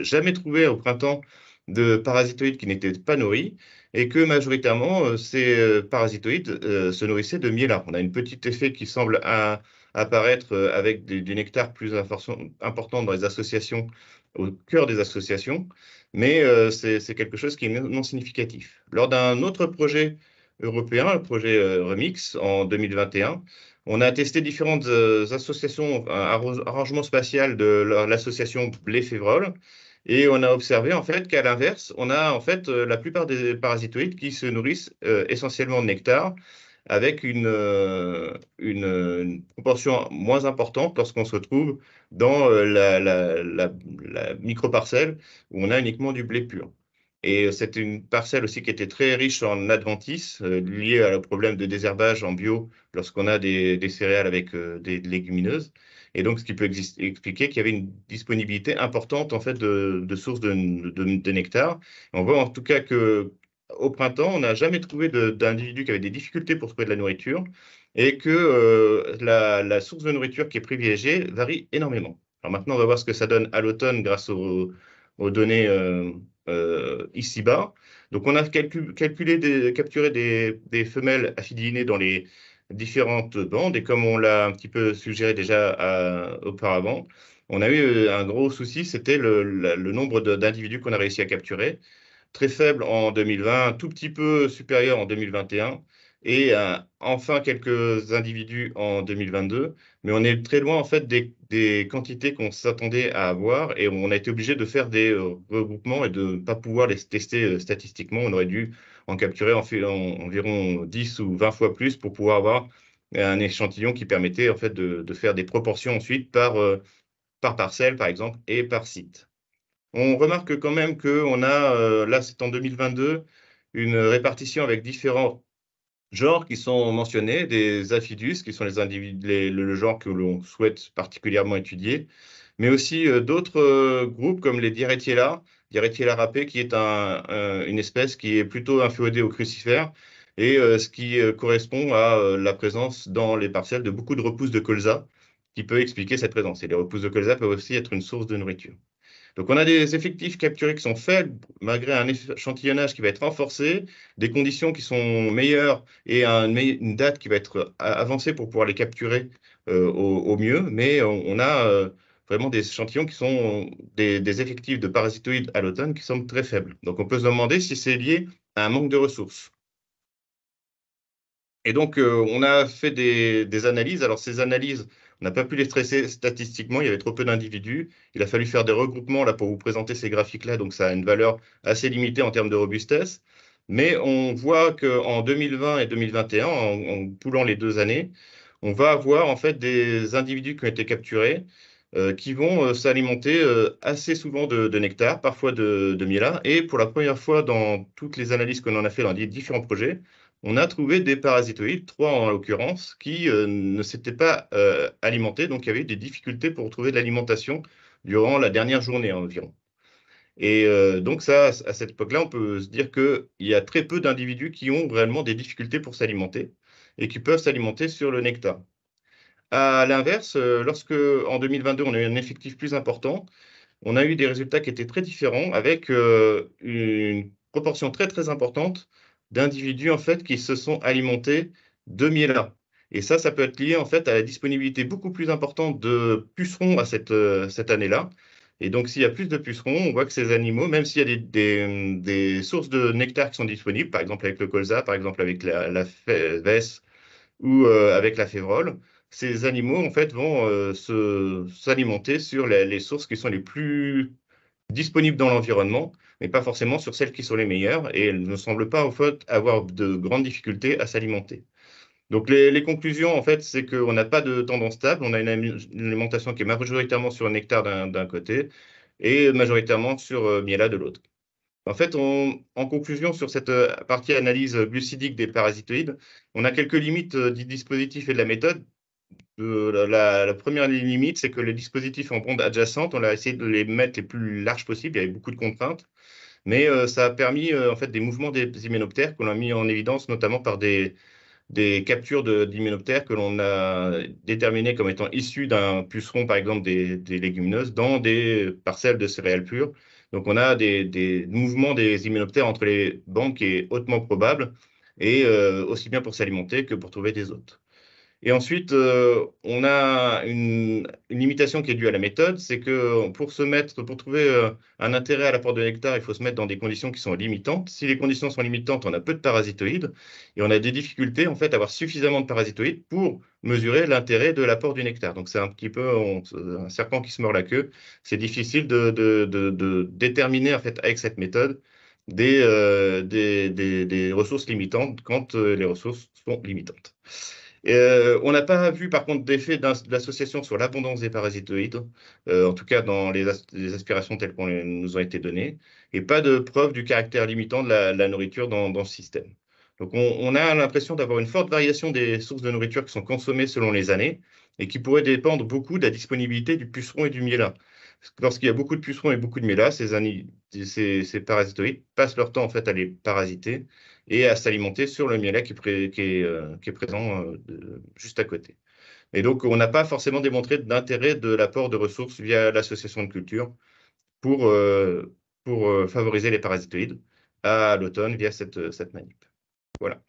jamais trouvé au printemps de parasitoïdes qui n'étaient pas nourris, et que majoritairement, ces parasitoïdes se nourrissaient de miela. On a un petit effet qui semble apparaître avec du nectar plus important dans les associations, au cœur des associations, mais c'est quelque chose qui est non significatif. Lors d'un autre projet européen, le projet Remix, en 2021, on a testé différentes associations, arrangement spatial de l'association blé-févrole, et on a observé en fait qu'à l'inverse, on a en fait la plupart des parasitoïdes qui se nourrissent essentiellement de nectar, avec une proportion moins importante lorsqu'on se retrouve dans la micro-parcelle où on a uniquement du blé pur. Et c'est une parcelle aussi qui était très riche en adventices, liée à le problème de désherbage en bio lorsqu'on a des céréales avec des légumineuses. Et donc, ce qui peut expliquer qu'il y avait une disponibilité importante en fait de sources de nectar. Et on voit en tout cas qu'au printemps, on n'a jamais trouvé d'individus qui avaient des difficultés pour trouver de la nourriture, et que la source de nourriture qui est privilégiée varie énormément. Alors maintenant, on va voir ce que ça donne à l'automne grâce aux données ici-bas. Donc, on a capturé des femelles aphidilinées dans les différentes bandes. Et comme on l'a un petit peu suggéré déjà auparavant, on a eu un gros souci, c'était le nombre d'individus qu'on a réussi à capturer. Très faible en 2020, un tout petit peu supérieur en 2021 et enfin quelques individus en 2022. Mais on est très loin en fait des quantités qu'on s'attendait à avoir et on a été obligé de faire des regroupements et de ne pas pouvoir les tester statistiquement. On aurait dû en capturer environ 10 ou 20 fois plus pour pouvoir avoir un échantillon qui permettait en fait de faire des proportions ensuite par parcelle par exemple et par site. On remarque quand même qu'on a, là c'est en 2022, une répartition avec différents genres qui sont mentionnés, des aphidus, qui sont les individus, le genre que l'on souhaite particulièrement étudier, mais aussi d'autres groupes comme les Diarrhetiella râpé, qui est une espèce qui est plutôt inféodée aux crucifères, et ce qui correspond à la présence dans les parcelles de beaucoup de repousses de colza, qui peut expliquer cette présence. Et les repousses de colza peuvent aussi être une source de nourriture. Donc, on a des effectifs capturés qui sont faibles, malgré un échantillonnage qui va être renforcé, des conditions qui sont meilleures et une date qui va être avancée pour pouvoir les capturer au mieux. Mais on a vraiment des échantillons qui sont des effectifs de parasitoïdes à l'automne qui sont très faibles. Donc, on peut se demander si c'est lié à un manque de ressources. Et donc, on a fait des analyses. Alors, ces analyses, on n'a pas pu les traiter statistiquement, il y avait trop peu d'individus. Il a fallu faire des regroupements là, pour vous présenter ces graphiques-là, donc ça a une valeur assez limitée en termes de robustesse. Mais on voit qu'en 2020 et 2021, en poulant les 2 années, on va avoir en fait des individus qui ont été capturés qui vont s'alimenter assez souvent de nectar, parfois de miela. Et pour la première fois dans toutes les analyses qu'on en a fait dans les différents projets, on a trouvé des parasitoïdes, 3 en l'occurrence, qui ne s'étaient pas alimentés, donc il y avait des difficultés pour trouver de l'alimentation durant la dernière journée environ. Et donc ça, à cette époque-là, on peut se dire qu'il y a très peu d'individus qui ont réellement des difficultés pour s'alimenter et qui peuvent s'alimenter sur le nectar. À l'inverse, lorsque en 2022, on a eu un effectif plus important, on a eu des résultats qui étaient très différents avec une proportion très très importante d'individus en fait qui se sont alimentés de miela. Et ça peut être lié en fait à la disponibilité beaucoup plus importante de pucerons à cette année-là. Et donc, s'il y a plus de pucerons, on voit que ces animaux, même s'il y a des sources de nectar qui sont disponibles, par exemple avec le colza, par exemple avec la vesse ou avec la févrole, ces animaux en fait vont s'alimenter sur les sources qui sont les plus disponibles dans l'environnement, mais pas forcément sur celles qui sont les meilleures, et elles ne semblent pas en fait avoir de grandes difficultés à s'alimenter. Donc les conclusions, en fait, c'est qu'on n'a pas de tendance stable, on a une alimentation qui est majoritairement sur le nectar d'un côté et majoritairement sur miela de l'autre. En fait, en conclusion sur cette partie analyse glucidique des parasitoïdes, on a quelques limites du dispositif et de la méthode. La première limite, c'est que les dispositifs en bande adjacente, on a essayé de les mettre les plus larges possibles, il y avait beaucoup de contraintes, mais ça a permis en fait des mouvements des hyménoptères qu'on a mis en évidence notamment par des captures d'hyménoptères que l'on a déterminées comme étant issues d'un puceron, par exemple des légumineuses, dans des parcelles de céréales pures. Donc on a des mouvements des hyménoptères entre les bandes qui est hautement probable, et aussi bien pour s'alimenter que pour trouver des hôtes. Et ensuite, on a une limitation qui est due à la méthode, c'est que pour trouver un intérêt à l'apport de nectar, il faut se mettre dans des conditions qui sont limitantes. Si les conditions sont limitantes, on a peu de parasitoïdes et on a des difficultés en fait à avoir suffisamment de parasitoïdes pour mesurer l'intérêt de l'apport du nectar. Donc c'est un petit peu un serpent qui se mord la queue. C'est difficile de déterminer en fait avec cette méthode des ressources limitantes quand les ressources sont limitantes. On n'a pas vu par contre d'effet d'association sur l'abondance des parasitoïdes, en tout cas dans les aspirations telles qu'on nous ont été données, et pas de preuve du caractère limitant de la nourriture dans ce système. Donc on a l'impression d'avoir une forte variation des sources de nourriture qui sont consommées selon les années et qui pourraient dépendre beaucoup de la disponibilité du puceron et du miela. Lorsqu'il y a beaucoup de pucerons et beaucoup de miela, ces parasitoïdes passent leur temps en fait à les parasiter et à s'alimenter sur le miela qui est présent juste à côté. Et donc, on n'a pas forcément démontré d'intérêt de l'apport de ressources via l'association de culture pour favoriser les parasitoïdes à l'automne via cette manip. Voilà.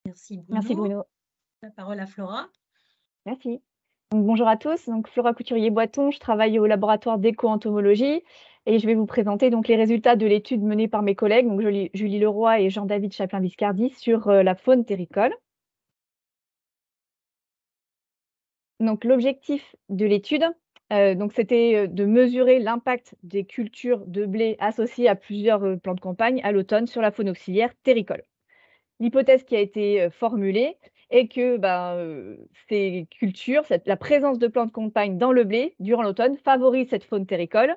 Merci Bruno. Merci Bruno. La parole à Flora. Merci. Donc, bonjour à tous, donc Flora Couturier-Boiton, je travaille au laboratoire d'éco-entomologie et je vais vous présenter donc les résultats de l'étude menée par mes collègues, donc Julie Leroy et Jean-David Chaplin-Biscardi, sur la faune terricole. Donc l'objectif de l'étude, c'était de mesurer l'impact des cultures de blé associées à plusieurs plants de campagne à l'automne sur la faune auxiliaire terricole. L'hypothèse qui a été formulée est que ces cultures, la présence de plantes de campagne dans le blé durant l'automne favorise cette faune terricole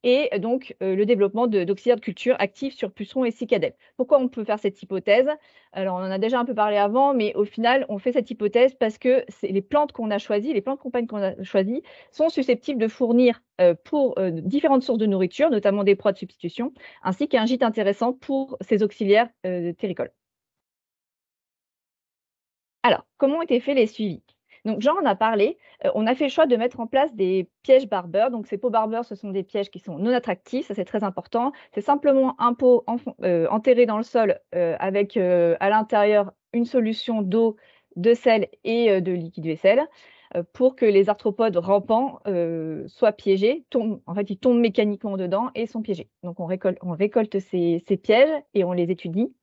et donc le développement d'auxiliaires de culture actifs sur pucerons et cicadelles. Pourquoi on peut faire cette hypothèse? Alors, on en a déjà un peu parlé avant, mais au final, on fait cette hypothèse parce que les plantes qu'on a choisies, les plantes de campagne qu'on a choisies, sont susceptibles de fournir pour différentes sources de nourriture, notamment des proies de substitution, ainsi qu'un gîte intéressant pour ces auxiliaires terricoles. Alors, comment ont été faits les suivis? Donc, Jean en a parlé, on a fait le choix de mettre en place des pièges barbeurs. Donc, ces pots barbeurs, ce sont des pièges qui sont non attractifs, ça c'est très important. C'est simplement un pot enterré dans le sol avec à l'intérieur une solution d'eau, de sel et de liquide vaisselle pour que les arthropodes rampants soient piégés. En fait, ils tombent mécaniquement dedans et sont piégés. Donc, on récolte ces pièges et on les étudie.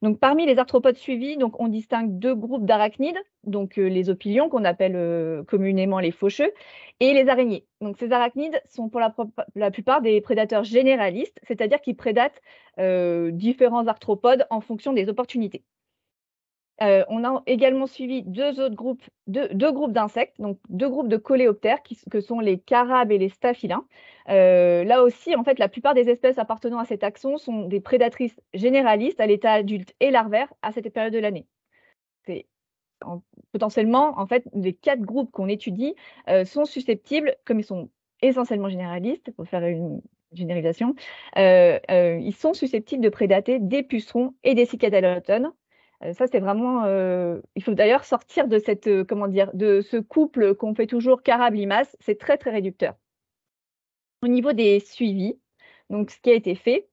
Donc, parmi les arthropodes suivis, donc, on distingue deux groupes d'arachnides, donc les opilions qu'on appelle communément les faucheux, et les araignées. Donc, ces arachnides sont pour la plupart des prédateurs généralistes, c'est-à-dire qu'ils prédatent différents arthropodes en fonction des opportunités. On a également suivi deux groupes d'insectes, donc deux groupes de coléoptères que sont les carabes et les staphylins. Là aussi, en fait, la plupart des espèces appartenant à cet taxon sont des prédatrices généralistes à l'état adulte et larvaire à cette période de l'année. Potentiellement, en fait, les 4 groupes qu'on étudie sont susceptibles, comme ils sont essentiellement généralistes, pour faire une généralisation, ils sont susceptibles de prédater des pucerons et des cicadelles à l'automne. Ça, c'est vraiment. Il faut d'ailleurs sortir de cette, de ce couple qu'on fait toujours carabe-limace. C'est très, très réducteur. Au niveau des suivis, donc ce qui a été fait,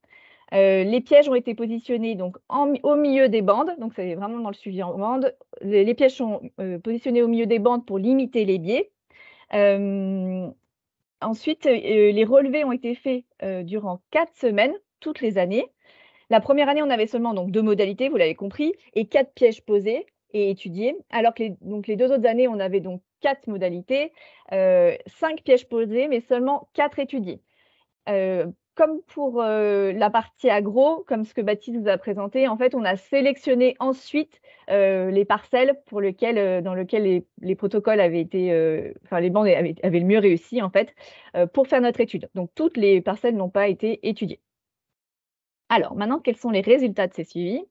les pièges ont été positionnés donc au milieu des bandes. Donc, c'est vraiment dans le suivi en bande. Les pièges sont positionnés au milieu des bandes pour limiter les biais. Ensuite, les relevés ont été faits durant 4 semaines, toutes les années. La première année, on avait seulement donc 2 modalités, vous l'avez compris, et 4 pièges posés et étudiés, alors que les 2 autres années, on avait donc 4 modalités, 5 pièges posés, mais seulement 4 étudiés. Comme pour la partie agro, comme ce que Baptiste vous a présenté, en fait, on a sélectionné ensuite les parcelles dans lesquelles les protocoles avaient été, les bandes avaient le mieux réussi, en fait, pour faire notre étude. Donc, toutes les parcelles n'ont pas été étudiées. Alors, maintenant, quels sont les résultats de ces suivis?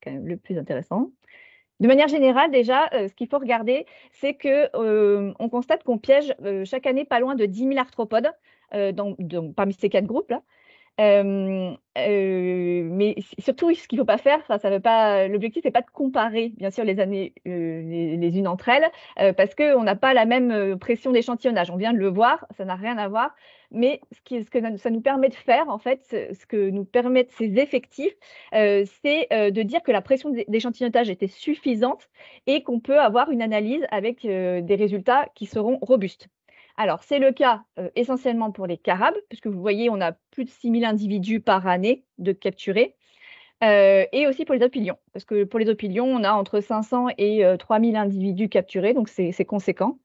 Quand même le plus intéressant. De manière générale, déjà, ce qu'il faut regarder, c'est qu'on constate qu'on piège chaque année pas loin de 10 000 arthropodes parmi ces 4 groupes-là. Mais surtout, ce qu'il ne faut pas faire, l'objectif n'est pas de comparer, bien sûr, les années les unes entre elles, parce qu'on n'a pas la même pression d'échantillonnage. On vient de le voir, ça n'a rien à voir. Mais ce que ça nous permet de faire, en fait, ce que nous permettent ces effectifs, c'est de dire que la pression d'échantillonnage était suffisante et qu'on peut avoir une analyse avec des résultats qui seront robustes. Alors, c'est le cas essentiellement pour les carabes, puisque vous voyez, on a plus de 6 000 individus par année de capturés, et aussi pour les opilions, parce que pour les opilions, on a entre 500 et 3 000 individus capturés, donc c'est conséquent.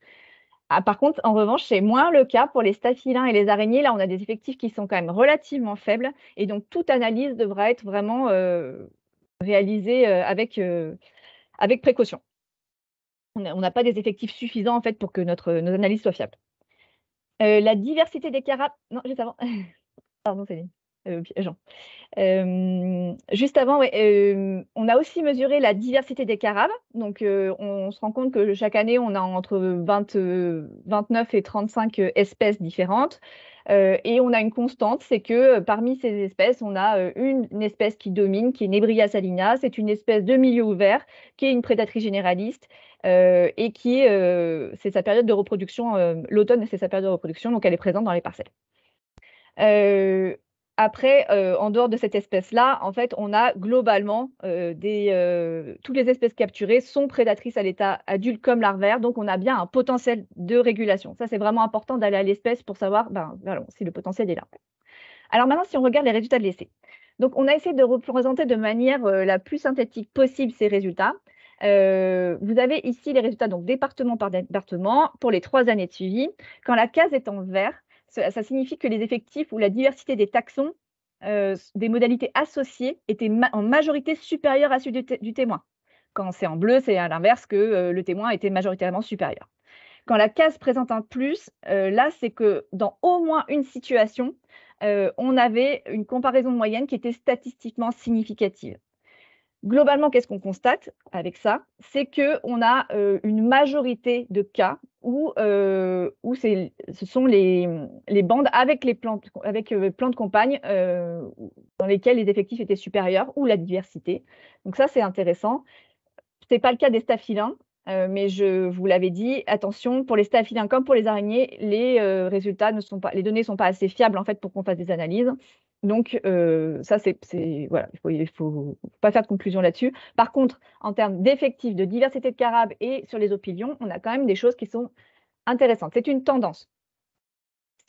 Par contre, en revanche, c'est moins le cas pour les staphylins et les araignées. Là, on a des effectifs qui sont quand même relativement faibles, et donc toute analyse devra être vraiment réalisée avec précaution. On n'a pas des effectifs suffisants, en fait, pour que nos analyses soient fiables. La diversité des carabes. Non, juste avant. Pardon, Céline. Jean. Juste avant, on a aussi mesuré la diversité des carabes. Donc, on se rend compte que chaque année, on a entre 29 et 35 espèces différentes. Et on a une constante, c'est que parmi ces espèces, on a une espèce qui domine, qui est Nebria salina. C'est une espèce de milieu ouvert, qui est une prédatrice généraliste et qui c'est sa période de reproduction. L'automne, c'est sa période de reproduction, donc elle est présente dans les parcelles. Après, en dehors de cette espèce-là, en fait, on a globalement toutes les espèces capturées sont prédatrices à l'état adulte comme larvaire, donc on a bien un potentiel de régulation. Ça, c'est vraiment important d'aller à l'espèce pour savoir voilà, si le potentiel est là. Alors maintenant, si on regarde les résultats de l'essai. Donc, on a essayé de représenter de manière la plus synthétique possible ces résultats. Vous avez ici les résultats donc département par département pour les 3 années de suivi. Quand la case est en vert, ça signifie que les effectifs ou la diversité des taxons, des modalités associées, étaient en majorité supérieure à ceux du témoin. Quand c'est en bleu, c'est à l'inverse que le témoin était majoritairement supérieur. Quand la case présente un plus, là, c'est que dans au moins une situation, on avait une comparaison moyenne qui était statistiquement significative. Globalement, qu'est-ce qu'on constate avec ça? C'est qu'on a une majorité de cas où ce sont les bandes avec les plantes, plantes compagnes dans lesquelles les effectifs étaient supérieurs ou la diversité. Donc ça, c'est intéressant. Ce n'est pas le cas des staphylins, mais je vous l'avais dit, attention, pour les staphylins comme pour les araignées, les résultats les données ne sont pas assez fiables en fait pour qu'on fasse des analyses. Donc ça, voilà, il faut pas faire de conclusion là-dessus. Par contre, en termes d'effectifs, de diversité de carabes et sur les opilions, on a quand même des choses qui sont intéressantes. C'est une tendance.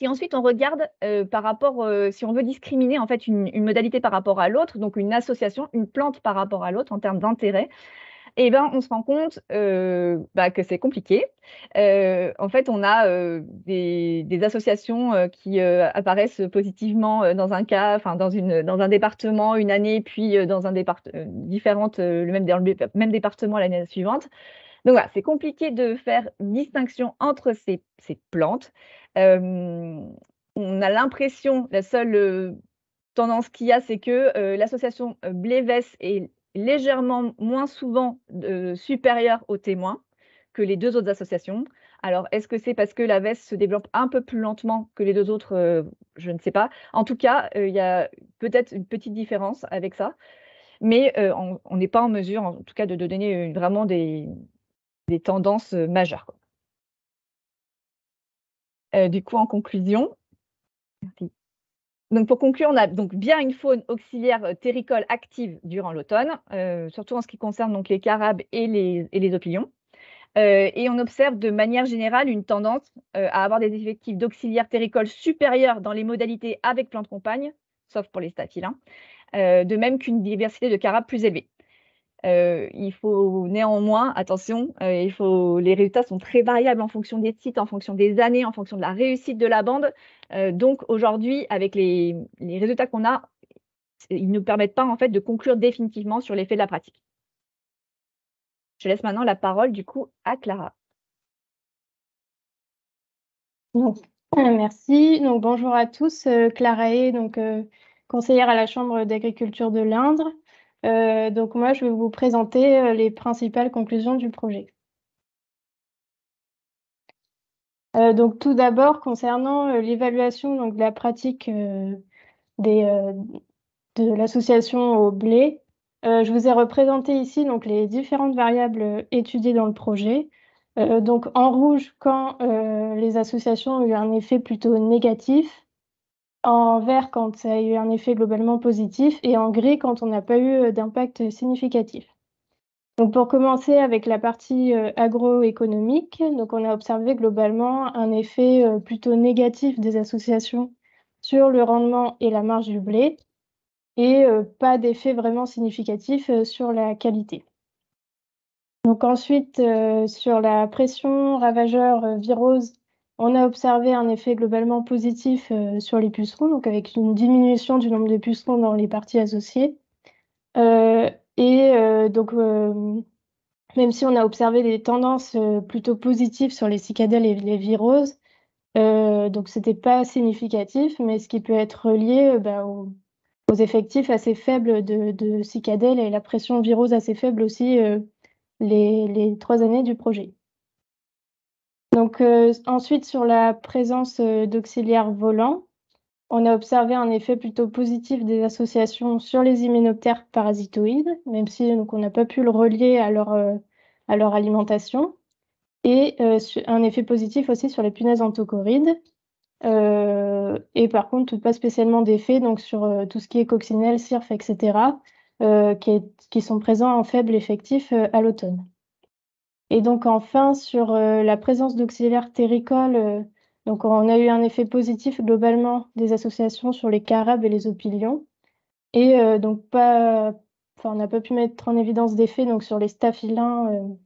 Si ensuite on regarde par rapport, si on veut discriminer en fait une modalité par rapport à l'autre, donc une association, une plante par rapport à l'autre en termes d'intérêt, eh ben, on se rend compte que c'est compliqué. En fait, on a des associations qui apparaissent positivement dans un cas, dans un département une année, puis dans un le même département l'année suivante. Donc voilà, c'est compliqué de faire distinction entre ces plantes. On a l'impression, la seule tendance qu'il y a, c'est que l'association blé-vesse est légèrement moins souvent supérieure aux témoins que les 2 autres associations. Alors, est-ce que c'est parce que la veste se développe un peu plus lentement que les 2 autres? Je ne sais pas. En tout cas, il y a peut-être une petite différence avec ça, mais on n'est pas en mesure, en tout cas, de donner vraiment des tendances majeures. Du coup, en conclusion, merci. Donc, pour conclure, on a donc bien une faune auxiliaire terricole active durant l'automne, surtout en ce qui concerne donc les carabes et les opilions. Et on observe de manière générale une tendance à avoir des effectifs d'auxiliaires terricoles supérieurs dans les modalités avec plantes compagnes, sauf pour les staphylins, de même qu'une diversité de carabes plus élevée. Il faut néanmoins, attention, les résultats sont très variables en fonction des sites, en fonction des années, en fonction de la réussite de la bande. Donc aujourd'hui, avec les résultats qu'on a, ils ne nous permettent pas en fait de conclure définitivement sur l'effet de la pratique. Je laisse maintenant la parole du coup à Clara. Donc, merci. Donc, bonjour à tous. Clara Hay, conseillère à la Chambre d'agriculture de l'Indre. Donc, moi, je vais vous présenter les principales conclusions du projet. Donc, tout d'abord, concernant l'évaluation de la pratique de l'association au blé, je vous ai représenté ici les différentes variables étudiées dans le projet. Donc en rouge, quand les associations ont eu un effet plutôt négatif, en vert, quand ça a eu un effet globalement positif, et en gris, quand on n'a pas eu d'impact significatif. Donc pour commencer avec la partie agroéconomique, donc on a observé globalement un effet plutôt négatif des associations sur le rendement et la marge du blé, et pas d'effet vraiment significatif sur la qualité. Donc ensuite, sur la pression ravageur virose, on a observé un effet globalement positif sur les pucerons, donc avec une diminution du nombre de pucerons dans les parties associées. Même si on a observé des tendances plutôt positives sur les cicadelles et les viroses, donc c'était pas significatif, mais ce qui peut être relié aux effectifs assez faibles de cicadelles et la pression virose assez faible aussi les 3 années du projet. Donc ensuite, sur la présence d'auxiliaires volants, on a observé un effet plutôt positif des associations sur les hyménoptères parasitoïdes, même si on n'a pas pu le relier à leur alimentation, et un effet positif aussi sur les punaises anthocorides. Et par contre, pas spécialement d'effet donc sur tout ce qui est coccinelle, cirfe, etc., qui sont présents en faible effectif à l'automne. Et donc enfin, sur la présence d'auxiliaires terricoles, donc on a eu un effet positif globalement des associations sur les carabes et les opilions. Et donc on n'a pas pu mettre en évidence d'effet donc sur les staphylins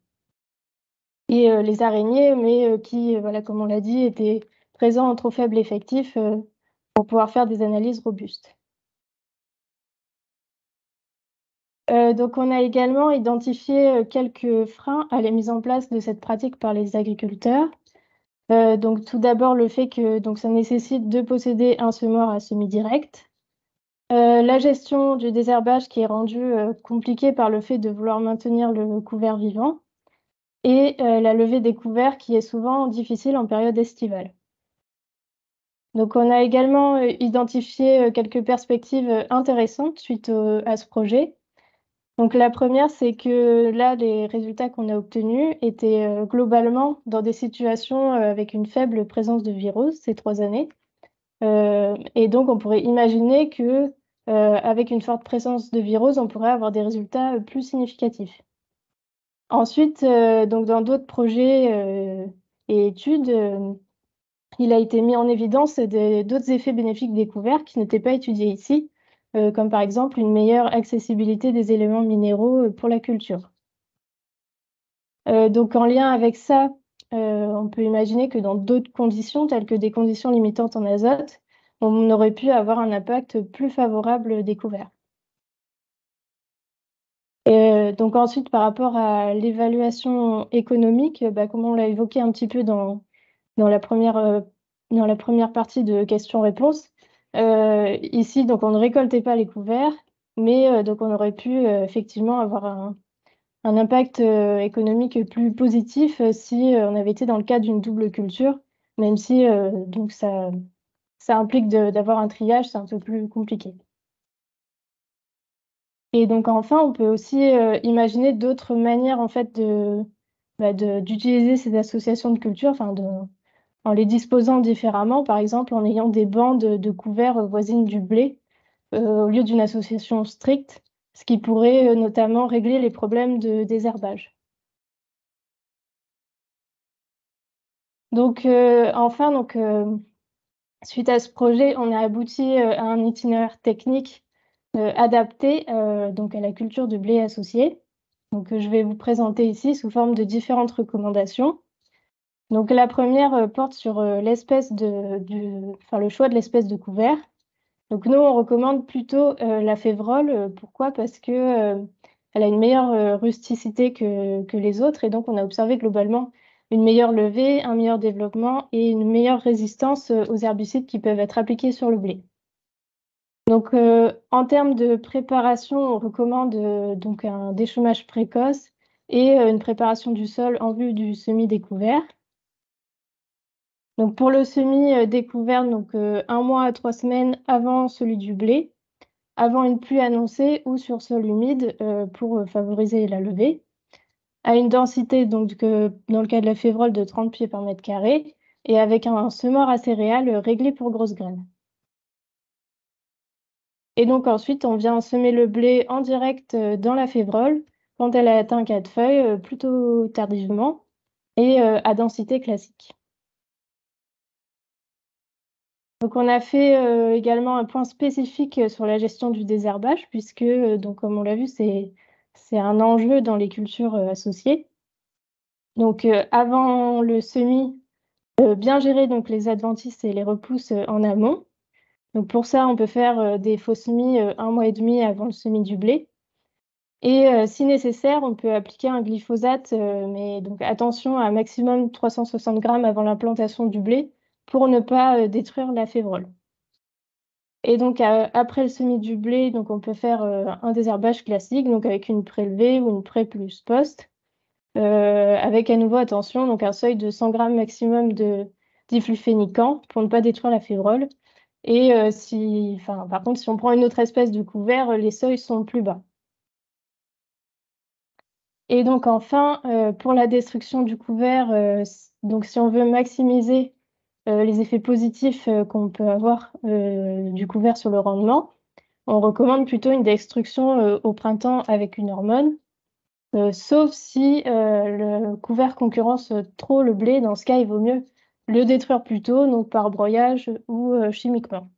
et les araignées, mais qui, voilà, comme on l'a dit, étaient présents en trop faible effectif pour pouvoir faire des analyses robustes. Donc on a également identifié quelques freins à la mise en place de cette pratique par les agriculteurs. Donc tout d'abord le fait que donc, ça nécessite de posséder un semoir à semis direct. La gestion du désherbage qui est rendue compliquée par le fait de vouloir maintenir le couvert vivant. Et la levée des couverts qui est souvent difficile en période estivale. Donc on a également identifié quelques perspectives intéressantes suite à ce projet. Donc la première, c'est que là, les résultats qu'on a obtenus étaient globalement dans des situations avec une faible présence de virus ces 3 années. Et donc on pourrait imaginer que avec une forte présence de virus, on pourrait avoir des résultats plus significatifs. Ensuite, donc dans d'autres projets et études, il a été mis en évidence d'autres effets bénéfiques découverts qui n'étaient pas étudiés ici, comme par exemple une meilleure accessibilité des éléments minéraux pour la culture. Donc en lien avec ça, on peut imaginer que dans d'autres conditions, telles que des conditions limitantes en azote, on aurait pu avoir un impact plus favorable découvert. Donc ensuite, par rapport à l'évaluation économique, comme on l'a évoqué un petit peu dans la première partie de questions-réponses, ici, donc on ne récoltait pas les couverts, mais donc on aurait pu effectivement avoir un impact économique plus positif si on avait été dans le cadre d'une double culture, même si donc ça implique d'avoir un triage, c'est un peu plus compliqué. Et donc enfin, on peut aussi imaginer d'autres manières en fait d'utiliser ces associations de culture, en les disposant différemment, par exemple en ayant des bandes de couverts voisines du blé au lieu d'une association stricte, ce qui pourrait notamment régler les problèmes de désherbage. Donc enfin, suite à ce projet, on a abouti à un itinéraire technique adapté donc à la culture de blé associé. Donc je vais vous présenter ici sous forme de différentes recommandations. Donc la première porte sur le choix de l'espèce de couvert. Donc nous, on recommande plutôt la févrole. Pourquoi? Parce que elle a une meilleure rusticité que les autres, et donc on a observé globalement une meilleure levée, un meilleur développement et une meilleure résistance aux herbicides qui peuvent être appliqués sur le blé. Donc en termes de préparation, on recommande donc un déchômage précoce et une préparation du sol en vue du semis découvert. Donc pour le semis découvert, 1 mois à 3 semaines avant celui du blé, avant une pluie annoncée ou sur sol humide pour favoriser la levée, à une densité donc dans le cas de la févrole de 30 pieds par mètre carré et avec un semoir à céréales réglé pour grosses graines. Et donc ensuite, on vient semer le blé en direct dans la févrole quand elle a atteint 4 feuilles, plutôt tardivement, et à densité classique. Donc on a fait également un point spécifique sur la gestion du désherbage, puisque, donc, comme on l'a vu, c'est un enjeu dans les cultures associées. Donc avant le semis, bien gérer donc, les adventices et les repousses en amont. Donc pour ça, on peut faire des faux semis 1 mois et demi avant le semis du blé. Et si nécessaire, on peut appliquer un glyphosate, mais donc attention à un maximum 360 grammes avant l'implantation du blé pour ne pas détruire la févrole. Et donc après le semis du blé, donc on peut faire un désherbage classique, donc avec une prélevée ou une pré plus post, avec à nouveau attention, donc un seuil de 100 grammes maximum de diflufénicant pour ne pas détruire la févrole. Et par contre, si on prend une autre espèce de couvert, les seuils sont plus bas. Et donc enfin, pour la destruction du couvert, donc si on veut maximiser les effets positifs qu'on peut avoir du couvert sur le rendement, on recommande plutôt une destruction au printemps avec une hormone, sauf si le couvert concurrence trop le blé. Dans ce cas, il vaut mieux le détruire plus tôt, donc par broyage ou chimiquement.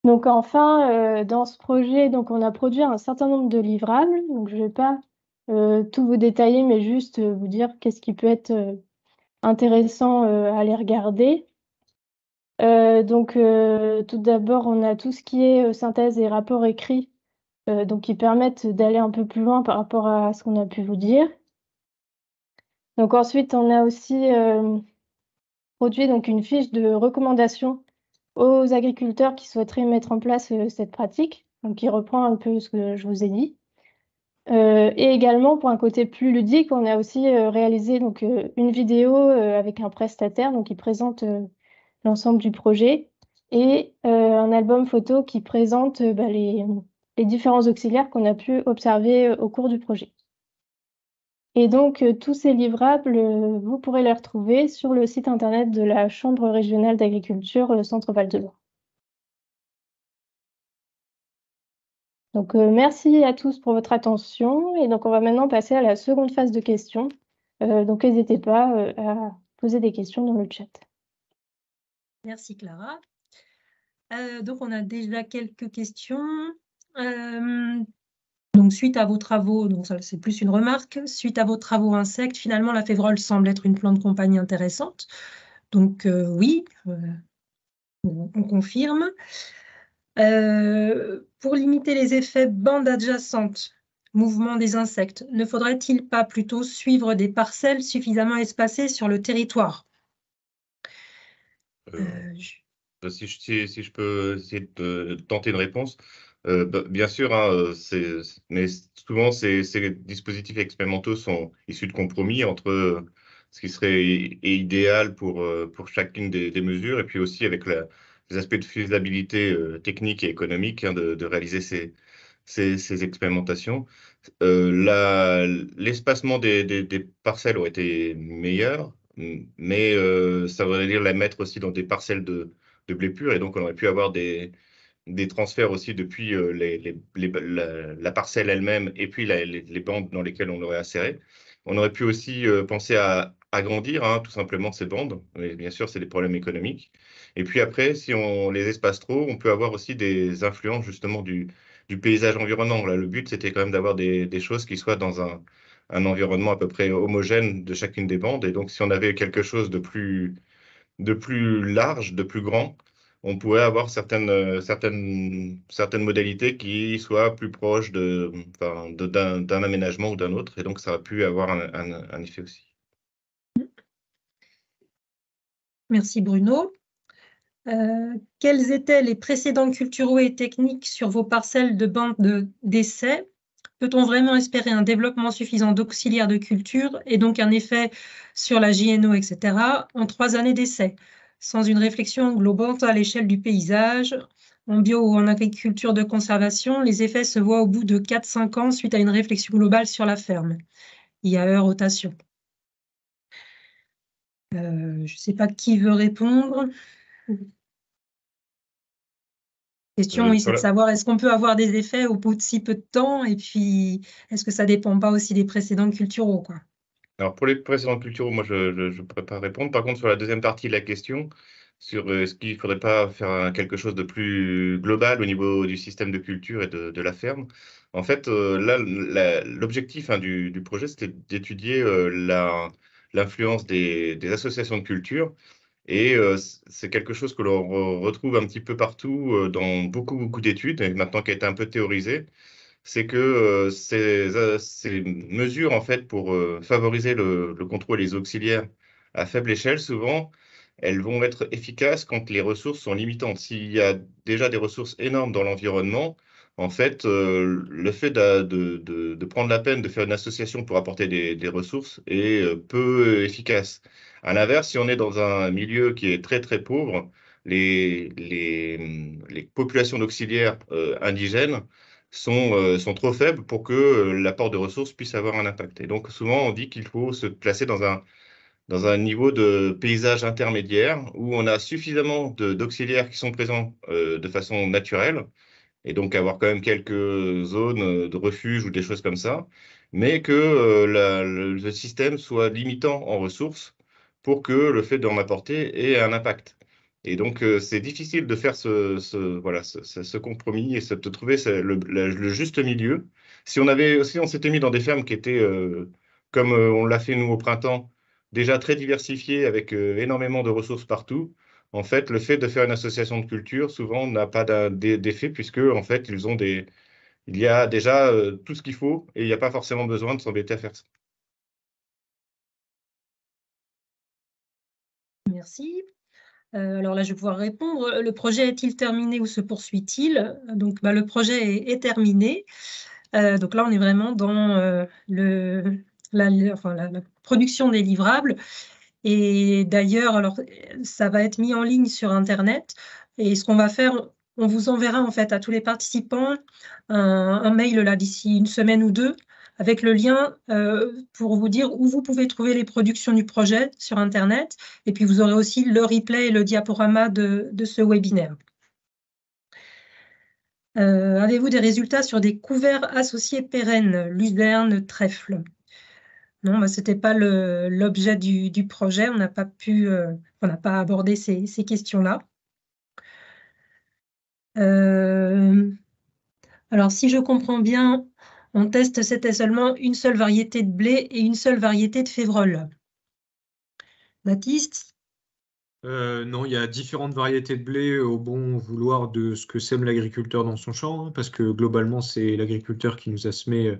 Donc enfin, dans ce projet, donc on a produit un certain nombre de livrables. Donc je ne vais pas tout vous détailler, mais juste vous dire qu'est-ce qui peut être intéressant à les regarder. Donc tout d'abord, on a tout ce qui est synthèse et rapport écrit, donc qui permettent d'aller un peu plus loin par rapport à ce qu'on a pu vous dire. Donc ensuite, on a aussi produit donc une fiche de recommandation aux agriculteurs qui souhaiteraient mettre en place cette pratique, donc qui reprend un peu ce que je vous ai dit. Et également, pour un côté plus ludique, on a aussi réalisé donc, une vidéo avec un prestataire donc, qui présente l'ensemble du projet et un album photo qui présente les différents auxiliaires qu'on a pu observer au cours du projet. Et donc, tous ces livrables, vous pourrez les retrouver sur le site internet de la Chambre régionale d'agriculture Centre Val de Loire. Donc, merci à tous pour votre attention. Et donc, on va maintenant passer à la seconde phase de questions. Donc, n'hésitez pas à poser des questions dans le chat. Merci Clara. Donc, on a déjà quelques questions. Donc, suite à vos travaux, donc ça c'est plus une remarque, suite à vos travaux insectes, finalement la févrole semble être une plante compagnie intéressante. Donc oui, on confirme. Pour limiter les effets bandes adjacentes, mouvement des insectes, ne faudrait-il pas plutôt suivre des parcelles suffisamment espacées sur le territoire? Si je peux essayer de tenter une réponse. Bien sûr, hein, mais souvent ces dispositifs expérimentaux sont issus de compromis entre ce qui serait idéal pour chacune des mesures, et puis aussi avec les aspects de faisabilité technique et économique, hein, de réaliser ces expérimentations. L'espacement des parcelles aurait été meilleur, mais ça voudrait dire la mettre aussi dans des parcelles de blé pur, et donc on aurait pu avoir des transferts aussi depuis la parcelle elle-même et puis les bandes dans lesquelles on l'aurait inséré. On aurait pu aussi penser à agrandir, hein, tout simplement ces bandes, mais bien sûr c'est des problèmes économiques. Et puis après, si on les espace trop, on peut avoir aussi des influences justement du paysage environnant. Là, le but c'était quand même d'avoir des choses qui soient dans un environnement à peu près homogène de chacune des bandes. Et donc si on avait quelque chose de plus large, de plus grand, on pourrait avoir certaines modalités qui soient plus proches d'un aménagement ou d'un autre, et donc ça aurait pu avoir un effet aussi. Merci Bruno. Quels étaient les précédents culturaux et techniques sur vos parcelles de bandes d'essai? Peut-on vraiment espérer un développement suffisant d'auxiliaires de culture et donc un effet sur la JNO, etc., en 3 années d'essai, sans une réflexion globale à l'échelle du paysage? En bio ou en agriculture de conservation, les effets se voient au bout de 4-5 ans suite à une réflexion globale sur la ferme. IAE rotation. Je ne sais pas qui veut répondre. Question, oui, c'est de savoir est-ce qu'on peut avoir des effets au bout de si peu de temps, et puis est-ce que ça ne dépend pas aussi des précédents culturaux, quoi. Alors pour les précédents culturaux, moi je ne pourrais pas répondre. Par contre, sur la deuxième partie de la question, sur est-ce qu'il ne faudrait pas faire quelque chose de plus global au niveau du système de culture et de la ferme, en fait, là, l'objectif, hein, du projet, c'était d'étudier l'influence des associations de culture. Et c'est quelque chose que l'on retrouve un petit peu partout dans beaucoup d'études, et maintenant qui a été un peu théorisé, c'est que ces mesures, en fait, pour favoriser le contrôle des auxiliaires à faible échelle, souvent, elles vont être efficaces quand les ressources sont limitantes. S'il y a déjà des ressources énormes dans l'environnement, en fait, le fait de prendre la peine de faire une association pour apporter des ressources est peu efficace. À l'inverse, si on est dans un milieu qui est très pauvre, les populations d'auxiliaires indigènes sont trop faibles pour que l'apport de ressources puisse avoir un impact. Et donc souvent, on dit qu'il faut se placer dans dans un niveau de paysage intermédiaire où on a suffisamment d'auxiliaires qui sont présents de façon naturelle, et donc avoir quand même quelques zones de refuge ou des choses comme ça, mais que le système soit limitant en ressources pour que le fait d'en apporter ait un impact. Et donc, c'est difficile de faire ce compromis et de trouver le juste milieu. Si on s'était mis dans des fermes qui étaient, comme on l'a fait nous au printemps, déjà très diversifiées avec énormément de ressources partout, en fait, le fait de faire une association de culture, souvent, n'a pas d'effet puisque, en fait, il y a déjà tout ce qu'il faut et il n'y a pas forcément besoin de s'embêter à faire ça. Merci. Alors là, je vais pouvoir répondre. Le projet est-il terminé ou se poursuit-il? Donc, le projet est terminé. Donc là, on est vraiment dans la production des livrables. Et d'ailleurs, alors, ça va être mis en ligne sur Internet. Et ce qu'on va faire, on vous enverra en fait à tous les participants un mail là d'ici une semaine ou deux avec le lien pour vous dire où vous pouvez trouver les productions du projet sur Internet. Et puis, vous aurez aussi le replay et le diaporama de ce webinaire. Avez-vous des résultats sur des couverts associés pérennes, luzerne, trèfle? Non, ce n'était pas l'objet du projet. On n'a pas abordé ces questions-là. Alors, si je comprends bien, on teste, c'était seulement une seule variété de blé et une seule variété de févrole. Baptiste? Non, il y a différentes variétés de blé au bon vouloir de ce que sème l'agriculteur dans son champ, hein, parce que globalement, c'est l'agriculteur qui nous a semé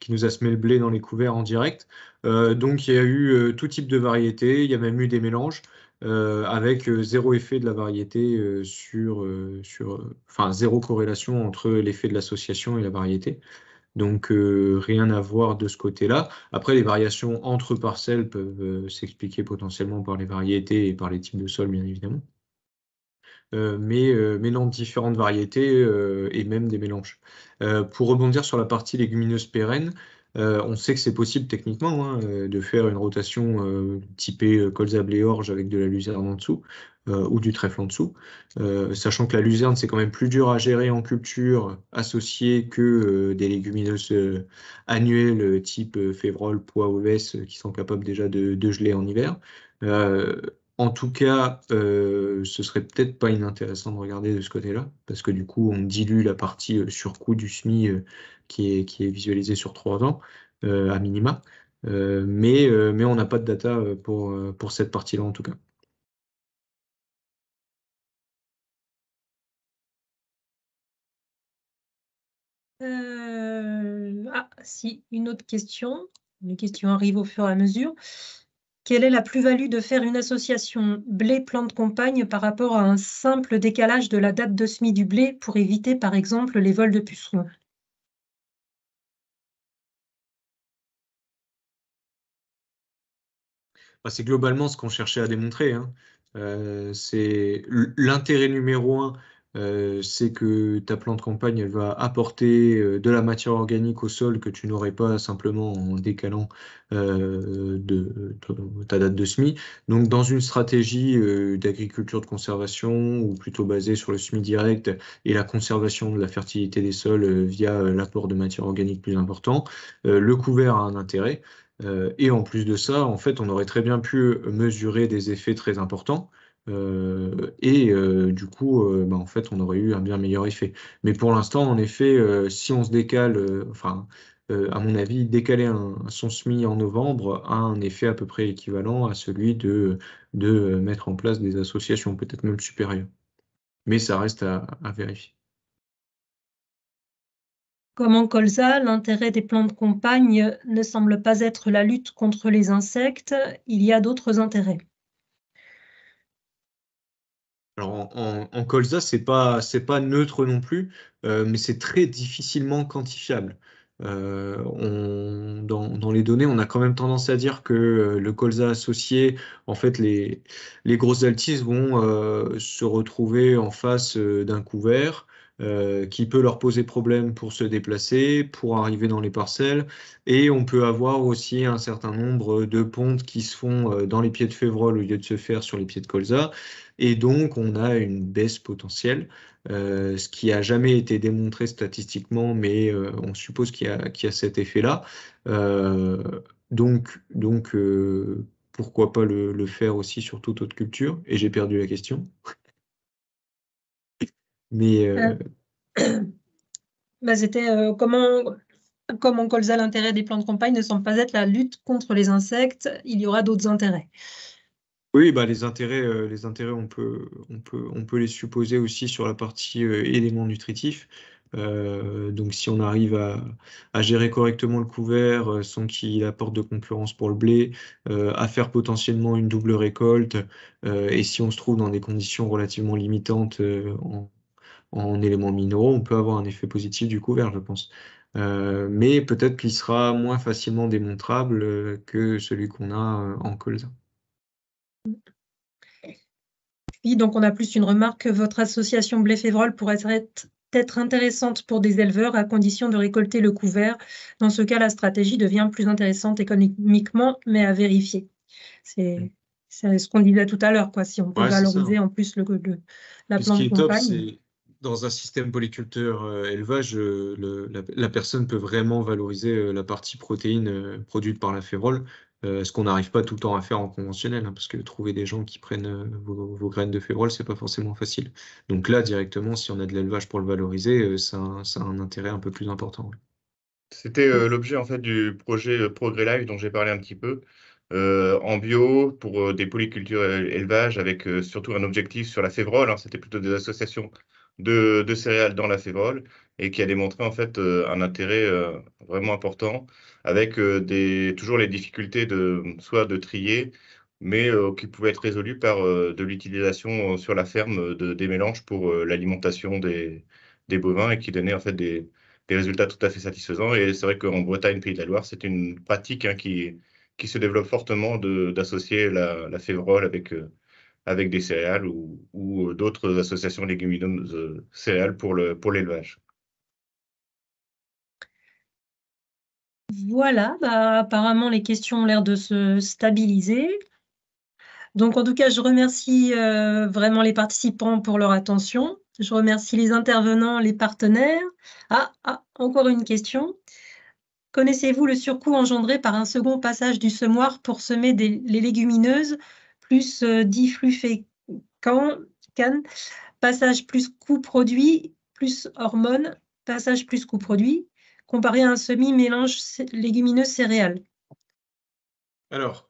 le blé dans les couverts en direct. Donc, il y a eu tout type de variétés, il y a même eu des mélanges, avec zéro effet de la variété enfin, zéro corrélation entre l'effet de l'association et la variété. Donc, rien à voir de ce côté-là. Après, les variations entre parcelles peuvent s'expliquer potentiellement par les variétés et par les types de sols, bien évidemment. Mais non, différentes variétés et même des mélanges. Pour rebondir sur la partie légumineuse pérenne, on sait que c'est possible techniquement hein, de faire une rotation typée colza blé orge avec de la luzerne en dessous ou du trèfle en dessous, sachant que la luzerne c'est quand même plus dur à gérer en culture associée que des légumineuses annuelles type févrole, pois, oves qui sont capables déjà de geler en hiver. En tout cas, ce serait peut-être pas inintéressant de regarder de ce côté-là, parce que du coup, on dilue la partie surcoût du SMI qui est visualisée sur 3 ans, à minima. Mais on n'a pas de data pour cette partie-là, en tout cas. Si, une autre question. Les questions arrivent au fur et à mesure. Quelle est la plus-value de faire une association blé-plante compagne par rapport à un simple décalage de la date de semis du blé pour éviter, par exemple, les vols de pucerons? C'est globalement ce qu'on cherchait à démontrer. Hein. C'est l'intérêt numéro 1. C'est que ta plante campagne, elle va apporter de la matière organique au sol que tu n'aurais pas simplement en décalant ta date de semis. Donc, dans une stratégie d'agriculture de conservation ou plutôt basée sur le semis direct et la conservation de la fertilité des sols via l'apport de matière organique plus important, le couvert a un intérêt. Et en plus de ça, en fait, on aurait très bien pu mesurer des effets très importants. Du coup, en fait, on aurait eu un bien meilleur effet. Mais pour l'instant, en effet, si on se décale, à mon avis, décaler son SMI en novembre a un effet à peu près équivalent à celui de mettre en place des associations, peut-être même supérieures. Mais ça reste à vérifier. Comme en colza, l'intérêt des plantes compagnes ne semble pas être la lutte contre les insectes. Il y a d'autres intérêts. Alors en colza, c'est pas neutre non plus, mais c'est très difficilement quantifiable. Dans les données, on a quand même tendance à dire que le colza associé, en fait, les grosses altises vont se retrouver en face d'un couvert qui peut leur poser problème pour se déplacer, pour arriver dans les parcelles. Et on peut avoir aussi un certain nombre de pontes qui se font dans les pieds de Févrole au lieu de se faire sur les pieds de colza. Et donc, on a une baisse potentielle, ce qui n'a jamais été démontré statistiquement, mais on suppose qu'il y a cet effet-là. Donc pourquoi pas le faire aussi sur toute autre culture? Et j'ai perdu la question. Mais C'était comme en colza, l'intérêt des plans de campagne ne semble pas être la lutte contre les insectes, il y aura d'autres intérêts. Oui, bah, les intérêts, on peut les supposer aussi sur la partie éléments nutritifs. Donc, si on arrive à gérer correctement le couvert sans qu'il apporte de concurrence pour le blé, à faire potentiellement une double récolte, et si on se trouve dans des conditions relativement limitantes en éléments minéraux, on peut avoir un effet positif du couvert, je pense. Mais peut-être qu'il sera moins facilement démontrable que celui qu'on a en colza. Oui, donc on a plus une remarque que votre association blé-févrole pourrait être intéressante pour des éleveurs à condition de récolter le couvert. Dans ce cas, la stratégie devient plus intéressante économiquement, mais à vérifier. C'est ce qu'on disait tout à l'heure, quoi. Si on peut valoriser en plus la plante de campagne. Ce qui est top, c'est dans un système polyculteur élevage, la personne peut vraiment valoriser la partie protéine produite par la févrole, ce qu'on n'arrive pas tout le temps à faire en conventionnel, hein, parce que trouver des gens qui prennent vos graines de févrole, c'est pas forcément facile. Donc là, directement, si on a de l'élevage pour le valoriser, ça a un intérêt un peu plus important. Ouais. C'était l'objet en fait du projet Progrès Live dont j'ai parlé un petit peu, en bio pour des polycultures élevage avec surtout un objectif sur la févrole. Hein, c'était plutôt des associations de céréales dans la févrole et qui a démontré en fait un intérêt vraiment important avec toujours les difficultés soit de trier, mais qui pouvaient être résolues par de l'utilisation sur la ferme des mélanges pour l'alimentation des bovins et qui donnaient en fait des résultats tout à fait satisfaisants. Et c'est vrai qu'en Bretagne, Pays de la Loire, c'est une pratique qui se développe fortement d'associer la févrole avec des céréales ou d'autres associations légumineuses céréales pour l'élevage. Voilà, apparemment les questions ont l'air de se stabiliser. Donc en tout cas, je remercie vraiment les participants pour leur attention. Je remercie les intervenants, les partenaires. Encore une question. Connaissez-vous le surcoût engendré par un second passage du semoir pour semer les légumineuses, plus diflufécan, passage plus coût produit, plus hormones, passage plus coût produit, comparé à un semi-mélange légumineux céréales? Alors,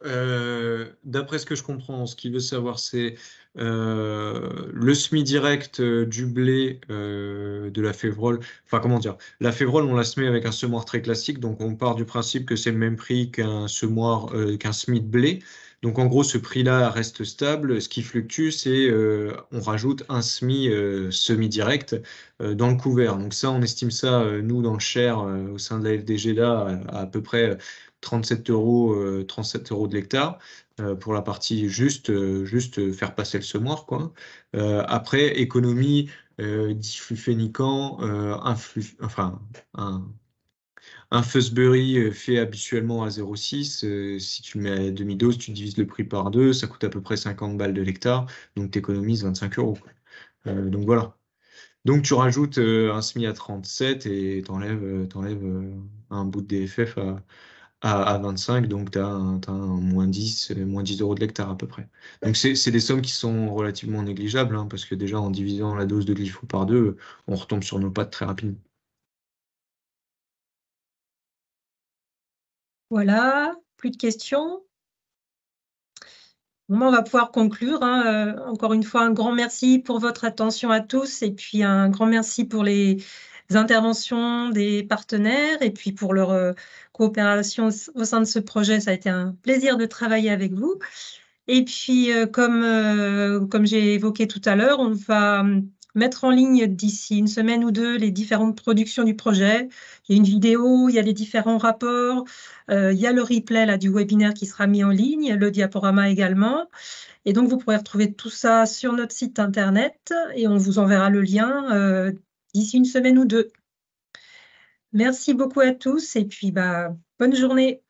d'après ce que je comprends, ce qu'il veut savoir, c'est le semis direct du blé de la févrole. Enfin, comment dire? La févrole, on la semet avec un semoir très classique, donc on part du principe que c'est le même prix qu'un semoir, qu'un semis de blé. Donc, en gros, ce prix-là reste stable. Ce qui fluctue, c'est on rajoute un semis semi-direct dans le couvert. Donc ça, on estime ça, nous, dans le Cher, au sein de la FDGDA, à peu près 37 € de l'hectare pour la partie juste faire passer le semoir, quoi. Après, économie, difluféniquant, un Fuzzberry fait habituellement à 0,6. Si tu le mets à demi-dose, tu divises le prix par 2, ça coûte à peu près 50 balles de l'hectare, donc tu économises 25 €. Donc voilà. Donc tu rajoutes un SMI à 37 et t'enlèves un bout de DFF à 25, donc tu as un moins 10 € de l'hectare à peu près. Donc c'est des sommes qui sont relativement négligeables, hein, parce que déjà en divisant la dose de glypho par 2, on retombe sur nos pattes très rapidement. Voilà, plus de questions. Bon, on va pouvoir conclure. Hein. Encore une fois, un grand merci pour votre attention à tous et puis un grand merci pour les interventions des partenaires et puis pour leur coopération au sein de ce projet. Ça a été un plaisir de travailler avec vous. Et puis, comme j'ai évoqué tout à l'heure, on va mettre en ligne d'ici une semaine ou deux les différentes productions du projet. Il y a une vidéo, il y a les différents rapports, il y a le replay là, du webinaire qui sera mis en ligne, le diaporama également. Et donc, vous pourrez retrouver tout ça sur notre site internet et on vous enverra le lien d'ici une semaine ou deux. Merci beaucoup à tous et puis bonne journée.